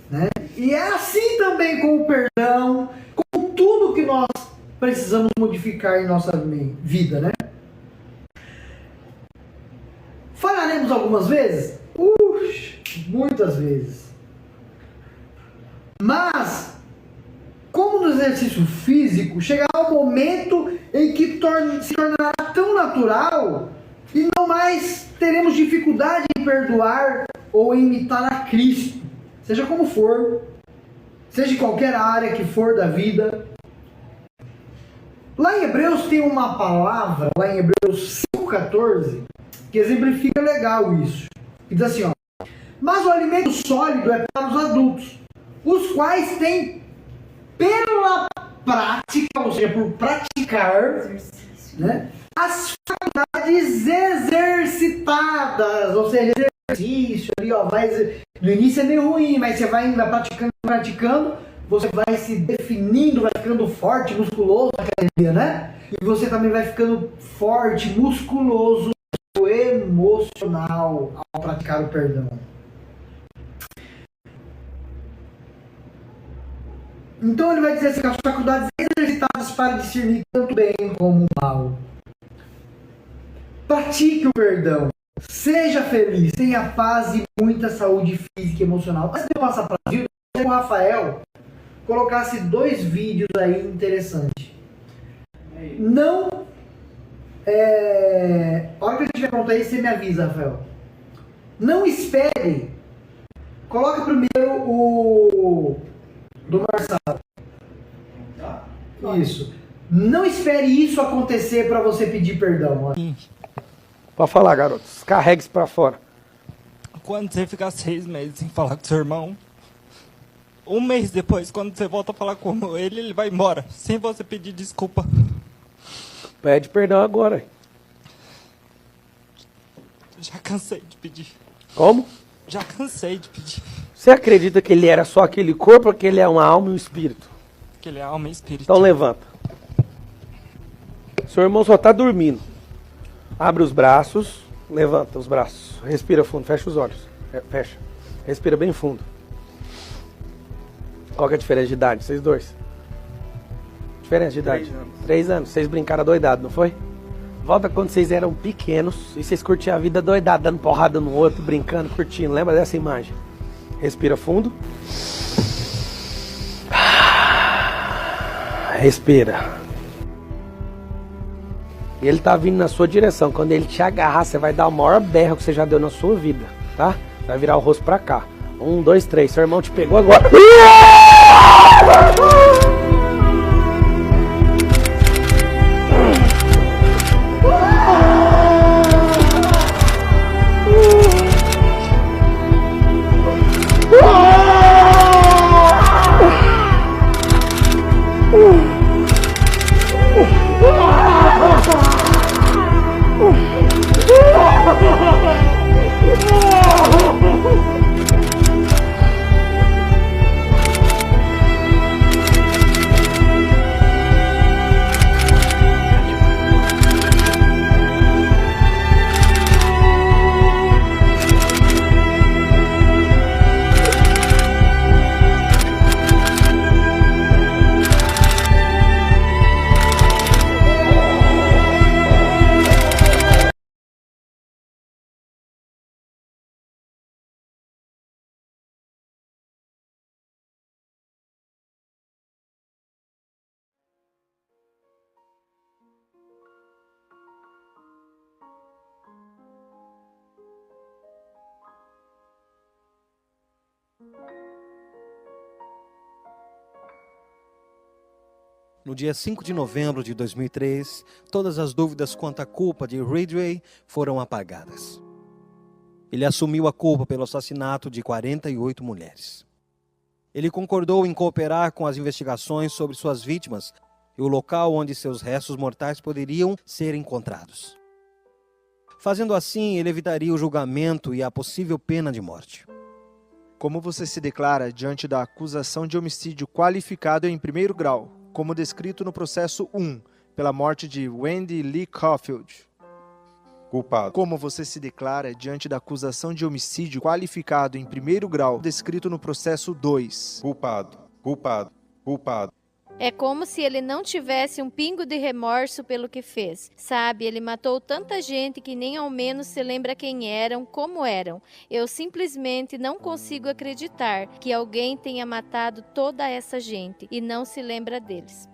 né? E é assim também com o perdão, com tudo que nós precisamos modificar em nossa vida, né? Falharemos algumas vezes? Muitas vezes. Mas, como no exercício físico, chegará um momento em que se tornará tão natural e não mais teremos dificuldade em perdoar ou em imitar a Cristo, seja como for, seja em qualquer área que for da vida. Lá em Hebreus tem uma palavra, lá em Hebreus 5,14, que exemplifica legal isso. E diz assim, ó: mas o alimento sólido é para os adultos, os quais têm pela prática, ou seja, por praticar, né, as faculdades exercitadas, ou seja, exercício ali, ó, no início é meio ruim, mas você vai praticando, você vai se definindo, vai ficando forte, musculoso na academia, né? E você também vai ficando forte, musculoso, emocional ao praticar o perdão. Então ele vai dizer assim, as faculdades exercitadas para discernir tanto bem como o mal. Pratique o perdão. Seja feliz, tenha paz e muita saúde física e emocional. Antes de eu passar para o Gil, o Rafael colocasse 2 vídeos aí interessantes. Não. A hora que eu estiver pronto aí, você me avisa, Rafael. Não espere. Coloca primeiro o do Marçal. Isso. Não espere isso acontecer para você pedir perdão. Pode falar, garotos. Carregue-se para fora. Quando você ficar 6 meses sem falar com seu irmão, 1 mês depois, quando você volta a falar com ele vai embora, sem você pedir desculpa. Pede perdão agora. Já cansei de pedir. Como? Já cansei de pedir. Você acredita que ele era só aquele corpo ou que ele é uma alma e um espírito? Que ele é alma e espírito. Então levanta. Seu irmão só está dormindo. Abre os braços, levanta os braços. Respira fundo, fecha os olhos. Fecha. Respira bem fundo. Qual que é a diferença de idade, vocês dois? Diferença de idade? 3 anos. 3 anos. Vocês brincaram doidado, não foi? Volta quando vocês eram pequenos e vocês curtiam a vida doidada, dando porrada no outro, brincando, curtindo. Lembra dessa imagem? Respira fundo. Respira. E ele tá vindo na sua direção. Quando ele te agarrar, você vai dar o maior berro que você já deu na sua vida, tá? Vai virar o rosto pra cá. 1, 2, 3. Seu irmão te pegou agora. No dia 5 de novembro de 2003, todas as dúvidas quanto à culpa de Ridgway foram apagadas. Ele assumiu a culpa pelo assassinato de 48 mulheres. Ele concordou em cooperar com as investigações sobre suas vítimas e o local onde seus restos mortais poderiam ser encontrados. Fazendo assim, ele evitaria o julgamento e a possível pena de morte. Como você se declara diante da acusação de homicídio qualificado em primeiro grau, como descrito no processo 1, pela morte de Wendy Lee Caulfield? Culpado. Como você se declara diante da acusação de homicídio qualificado em primeiro grau, descrito no processo 2? Culpado. Culpado. Culpado. É como se ele não tivesse um pingo de remorso pelo que fez. Sabe, ele matou tanta gente que nem ao menos se lembra quem eram, como eram. Eu simplesmente não consigo acreditar que alguém tenha matado toda essa gente e não se lembra deles.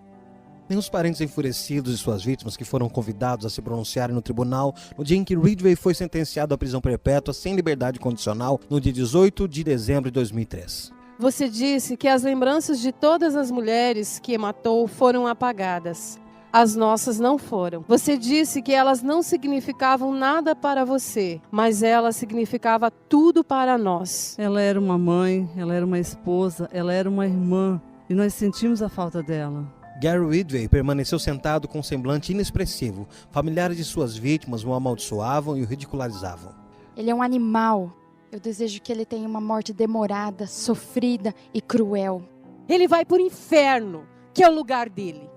Nem os parentes enfurecidos de suas vítimas que foram convidados a se pronunciarem no tribunal no dia em que Ridgway foi sentenciado à prisão perpétua sem liberdade condicional no dia 18 de dezembro de 2003. Você disse que as lembranças de todas as mulheres que matou foram apagadas. As nossas não foram. Você disse que elas não significavam nada para você, mas ela significava tudo para nós. Ela era uma mãe, ela era uma esposa, ela era uma irmã, e nós sentimos a falta dela. Gary Ridgway permaneceu sentado com um semblante inexpressivo. Familiares de suas vítimas o amaldiçoavam e o ridicularizavam. Ele é um animal. Eu desejo que ele tenha uma morte demorada, sofrida e cruel. Ele vai para o inferno, que é o lugar dele.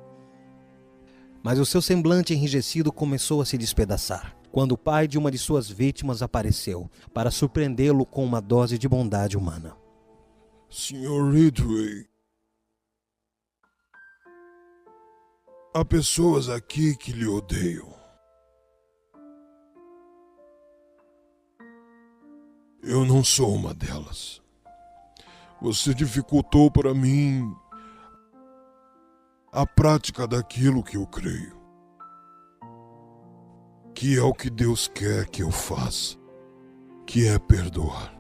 Mas o seu semblante enrijecido começou a se despedaçar, quando o pai de uma de suas vítimas apareceu, para surpreendê-lo com uma dose de bondade humana. Sr. Ridgway, há pessoas aqui que lhe odeiam. Eu não sou uma delas. Você dificultou para mim a prática daquilo que eu creio, que é o que Deus quer que eu faça, que é perdoar.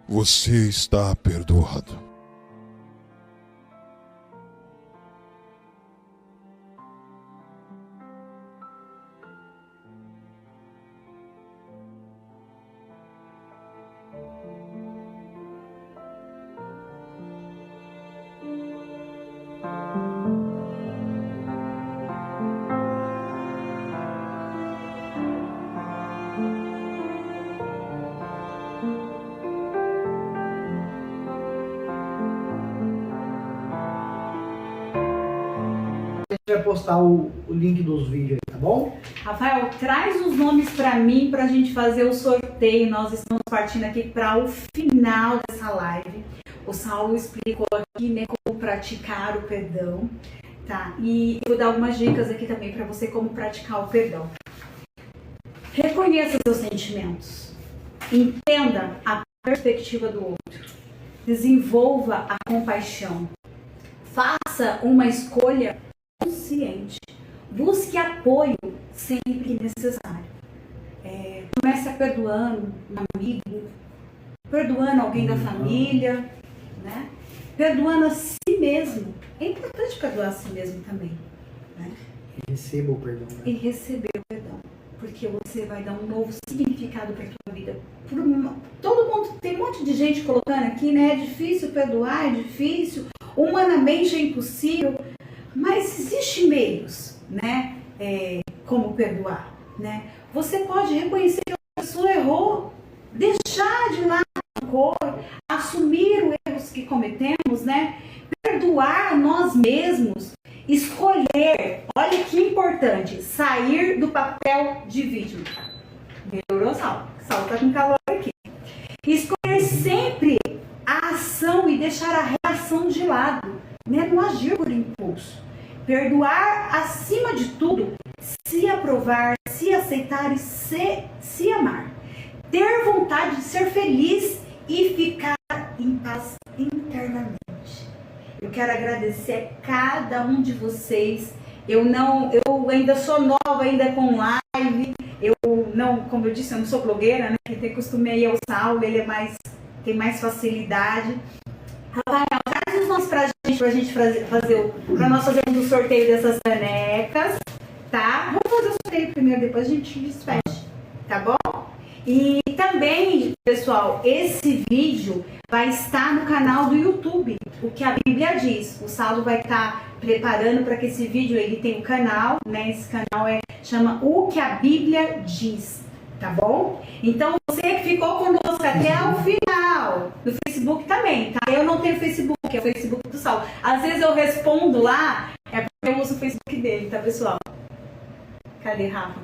Você está perdoado. Vai postar o link dos vídeos aí, tá bom? Rafael, traz os nomes para mim pra gente fazer o sorteio. Nós estamos partindo aqui para o final dessa live. O Saulo explicou aqui, né, como praticar o perdão, tá? E eu vou dar algumas dicas aqui também para você como praticar o perdão. Reconheça seus sentimentos. Entenda a perspectiva do outro. Desenvolva a compaixão. Faça uma escolha consciente. Busque apoio sempre necessário. Comece perdoando um amigo, perdoando alguém da família, né? Perdoando a si mesmo. É importante perdoar a si mesmo também, né? E receba o perdão. Né? E receber o perdão. Porque você vai dar um novo significado para a tua vida. Todo mundo, tem um monte de gente colocando aqui, né? É difícil perdoar, é difícil, humanamente é impossível, mas existem meios, né? Como perdoar, né? Você pode reconhecer que a pessoa errou, deixar de lado o rancor, assumir os erros que cometemos, né? Perdoar nós mesmos, escolher, olha que importante, sair do papel de vítima. Melhorou, Sal? Sal tá com calor aqui. Escolher sempre a ação e deixar a reação de lado, né? Não agir por impulso. Perdoar acima de tudo, se aprovar, se aceitar e se amar. Ter vontade de ser feliz e ficar em paz internamente. Eu quero agradecer a cada um de vocês. Eu ainda sou nova, ainda com live. Como eu disse, eu não sou blogueira, né? Quem tem costume aí é o Saulo, ele tem mais facilidade. Rafael, traz os nomes pra gente pra nós fazermos o sorteio dessas canecas, tá? Vamos fazer o sorteio primeiro, depois a gente desfecha, tá bom? E também, pessoal, esse vídeo vai estar no canal do YouTube, o que a Bíblia diz. O Saulo vai estar preparando para que esse vídeo, ele tem um canal, né? Esse canal chama O que a Bíblia Diz, tá bom? Então, você que ficou conosco até o final, no Facebook também, tá? Eu não tenho Facebook, é o Facebook do Saulo. Às vezes eu respondo lá, é porque eu uso o Facebook dele, tá, pessoal? Cadê, Rafa?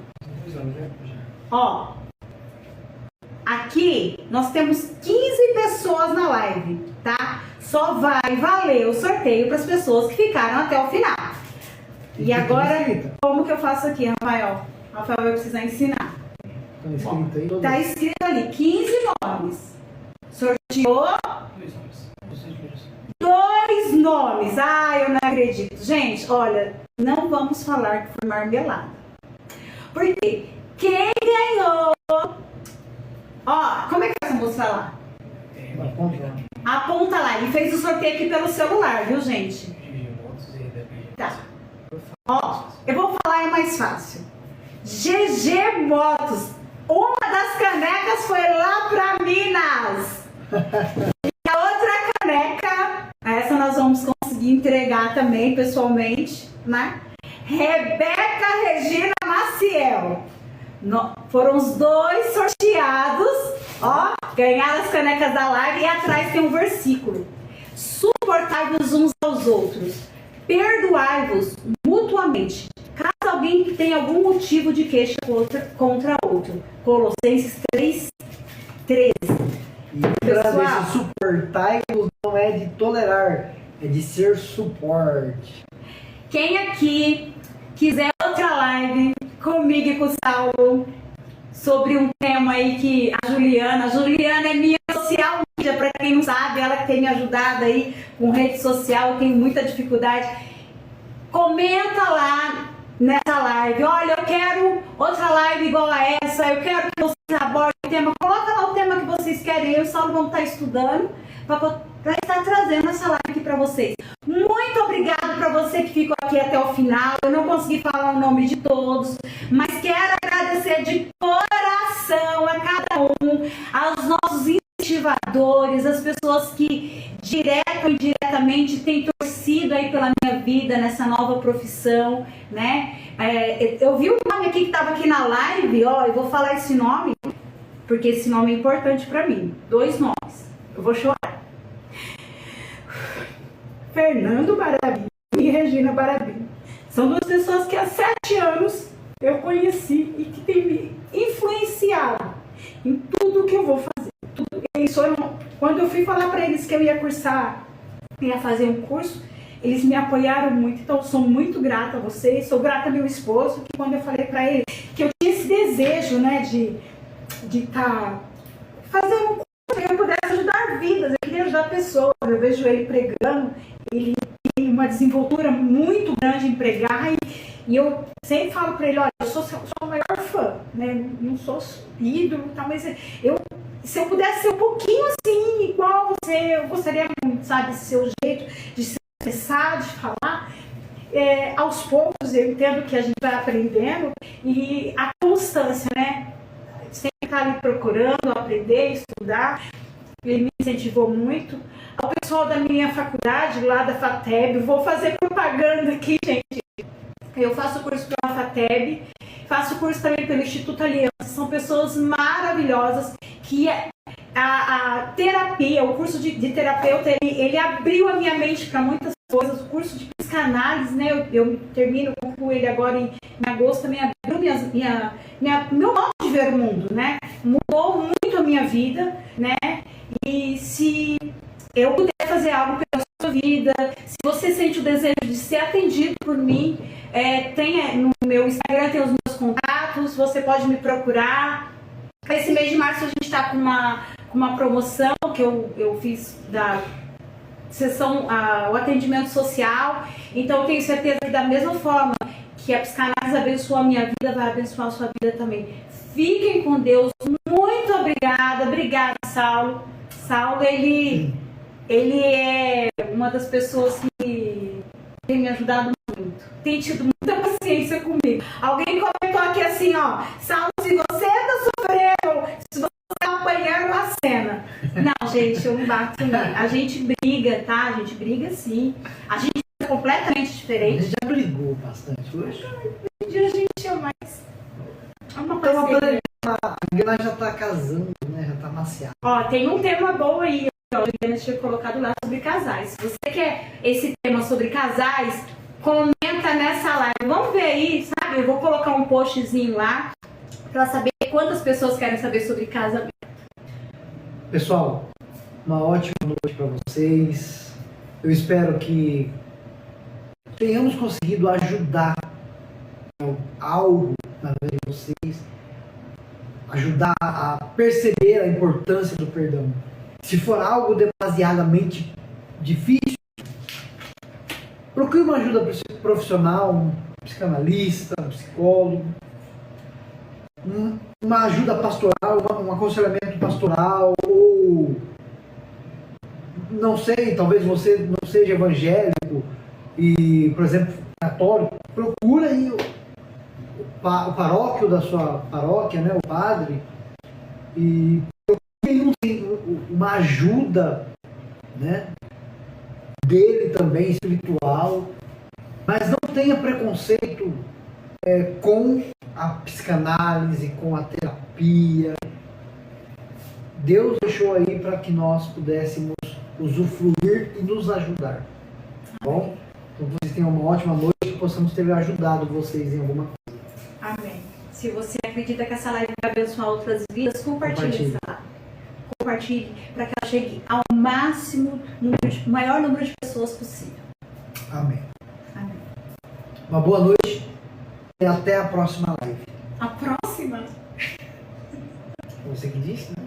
Ó, aqui nós temos 15 pessoas na live, tá? Só vai valer o sorteio para as pessoas que ficaram até o final. E agora, como que eu faço aqui, Rafael? Rafael vai precisar ensinar. Tá escrito ali, 15 nomes. Sorteou 2 nomes. Ah, eu não acredito. Gente, olha, não vamos falar que foi marmelada. Porque quem ganhou... Ó, como é que essa moça lá? Aponta lá. Ele fez o sorteio aqui pelo celular, viu, gente? Tá. Ó, eu vou falar, é mais fácil. GG Motos. Uma das canecas foi lá pra Minas. E a outra caneca, essa nós vamos conseguir entregar também pessoalmente, né? Rebeca Regina Maciel. Foram os 2 sorteados, ó, ganharam as canecas da live e atrás tem um versículo. Suportai-vos uns aos outros, perdoai-vos mutuamente, caso alguém tenha algum motivo de queixa contra outro. Colossenses 3:13. E esse suportai-vos não é de tolerar, é de ser suporte. Quem aqui quiser outra live comigo e com o Saulo sobre um tema aí que a Juliana é minha social media, para quem não sabe, ela que tem me ajudado aí com rede social, eu tenho muita dificuldade. Comenta lá nessa live, olha, eu quero outra live igual a essa, eu quero que vocês abordem o tema, coloca lá o tema que vocês querem, eu e o Saulo vamos estar estudando para estar trazendo essa live aqui para vocês. Muito obrigada para você que ficou aqui até o final. Eu não consegui falar o nome de todos, mas quero agradecer de coração a cada um, aos nossos incentivadores, as pessoas que direto ou indiretamente têm torcido aí pela minha vida nessa nova profissão, né? Eu vi um nome aqui que estava aqui na live, ó, eu vou falar esse nome porque esse nome é importante para mim. 2 nomes. Eu vou chorar. Fernando Barabim e Regina Barabim. São 2 pessoas que há 7 anos eu conheci e que têm me influenciado em tudo que eu vou fazer. Quando eu fui falar para eles que eu ia cursar, ia fazer um curso, eles me apoiaram muito. Então eu sou muito grata a vocês. Sou grata ao meu esposo, que quando eu falei para ele que eu tinha esse desejo, né, de estar fazendo um curso que eu pudesse ajudar vidas, eu queria ajudar pessoas. Eu vejo ele pregando, ele tem uma desenvoltura muito grande em pregar E eu sempre falo para ele, olha, eu sou o maior fã, né? Não sou ídolo, tá, mas se eu pudesse ser um pouquinho assim, igual você, eu gostaria muito, sabe, esse seu jeito de se expressar, de falar. Aos poucos, eu entendo que a gente vai aprendendo e a constância, né? Sempre estar ali procurando, aprender, estudar. Ele me incentivou muito. Ao pessoal da minha faculdade, lá da FATEB, vou fazer propaganda aqui, gente. Eu faço curso pela FATEB, faço curso também pelo Instituto Aliança. São pessoas maravilhosas que a terapia, o curso de terapeuta, ele abriu a minha mente para muitas coisas. O curso de psicanálise, né? Eu termino com ele agora em agosto, também abriu meu modo de ver o mundo, né? Mudou muito a minha vida, né? E se eu puder fazer algo pela sua vida, se você sente o desejo de ser atendido por mim, tem no meu Instagram, tem os meus contatos, você pode me procurar. Esse mês de março a gente está com uma promoção que eu fiz da sessão, o atendimento social. Então eu tenho certeza que da mesma forma que a psicanálise abençoa a minha vida, vai abençoar a sua vida também. Fiquem com Deus. Muito obrigada. Obrigada, Saulo. Saulo, ele é uma das pessoas que tem me ajudado muito. Tem tido muita paciência comigo. Alguém comentou aqui assim, ó, Saulo, se você tá sofrendo, se você tá apanhando a cena. Não, gente, eu não bato nele. A gente briga, tá? A gente briga sim. A gente é completamente diferente. A gente já brigou bastante hoje. Hoje em dia a gente é mais... uma Então, parceria. a Guilherme já tá casando, né? Já tá maciada. Ó, tem um tema bom aí, ó, a Juliana tinha colocado lá sobre casais. Se você quer esse tema sobre casais, comenta nessa live. Vamos ver aí, sabe? Eu vou colocar um postzinho lá para saber quantas pessoas querem saber sobre casamento. Pessoal, uma ótima noite para vocês. Eu espero que tenhamos conseguido ajudar algo na vida de vocês, ajudar a perceber a importância do perdão. Se for algo demasiadamente difícil, procure uma ajuda profissional, um psicanalista, um psicólogo, uma ajuda pastoral, um aconselhamento pastoral, ou não sei, talvez você não seja evangélico e, por exemplo, católico, procura aí o paróquio da sua paróquia, né, o padre, e procure uma ajuda, né, dele também, espiritual, mas não tenha preconceito com a psicanálise, com a terapia. Deus deixou aí para que nós pudéssemos usufruir e nos ajudar. Tá bom? Então vocês tenham uma ótima noite, que possamos ter ajudado vocês em alguma coisa. Amém. Se você acredita que essa live vai abençoar outras vidas, compartilhe essa live. Compartilhe para que ela chegue ao maior número de pessoas possível. Amém. Amém. Uma boa noite e até a próxima live. A próxima? Você que disse, né?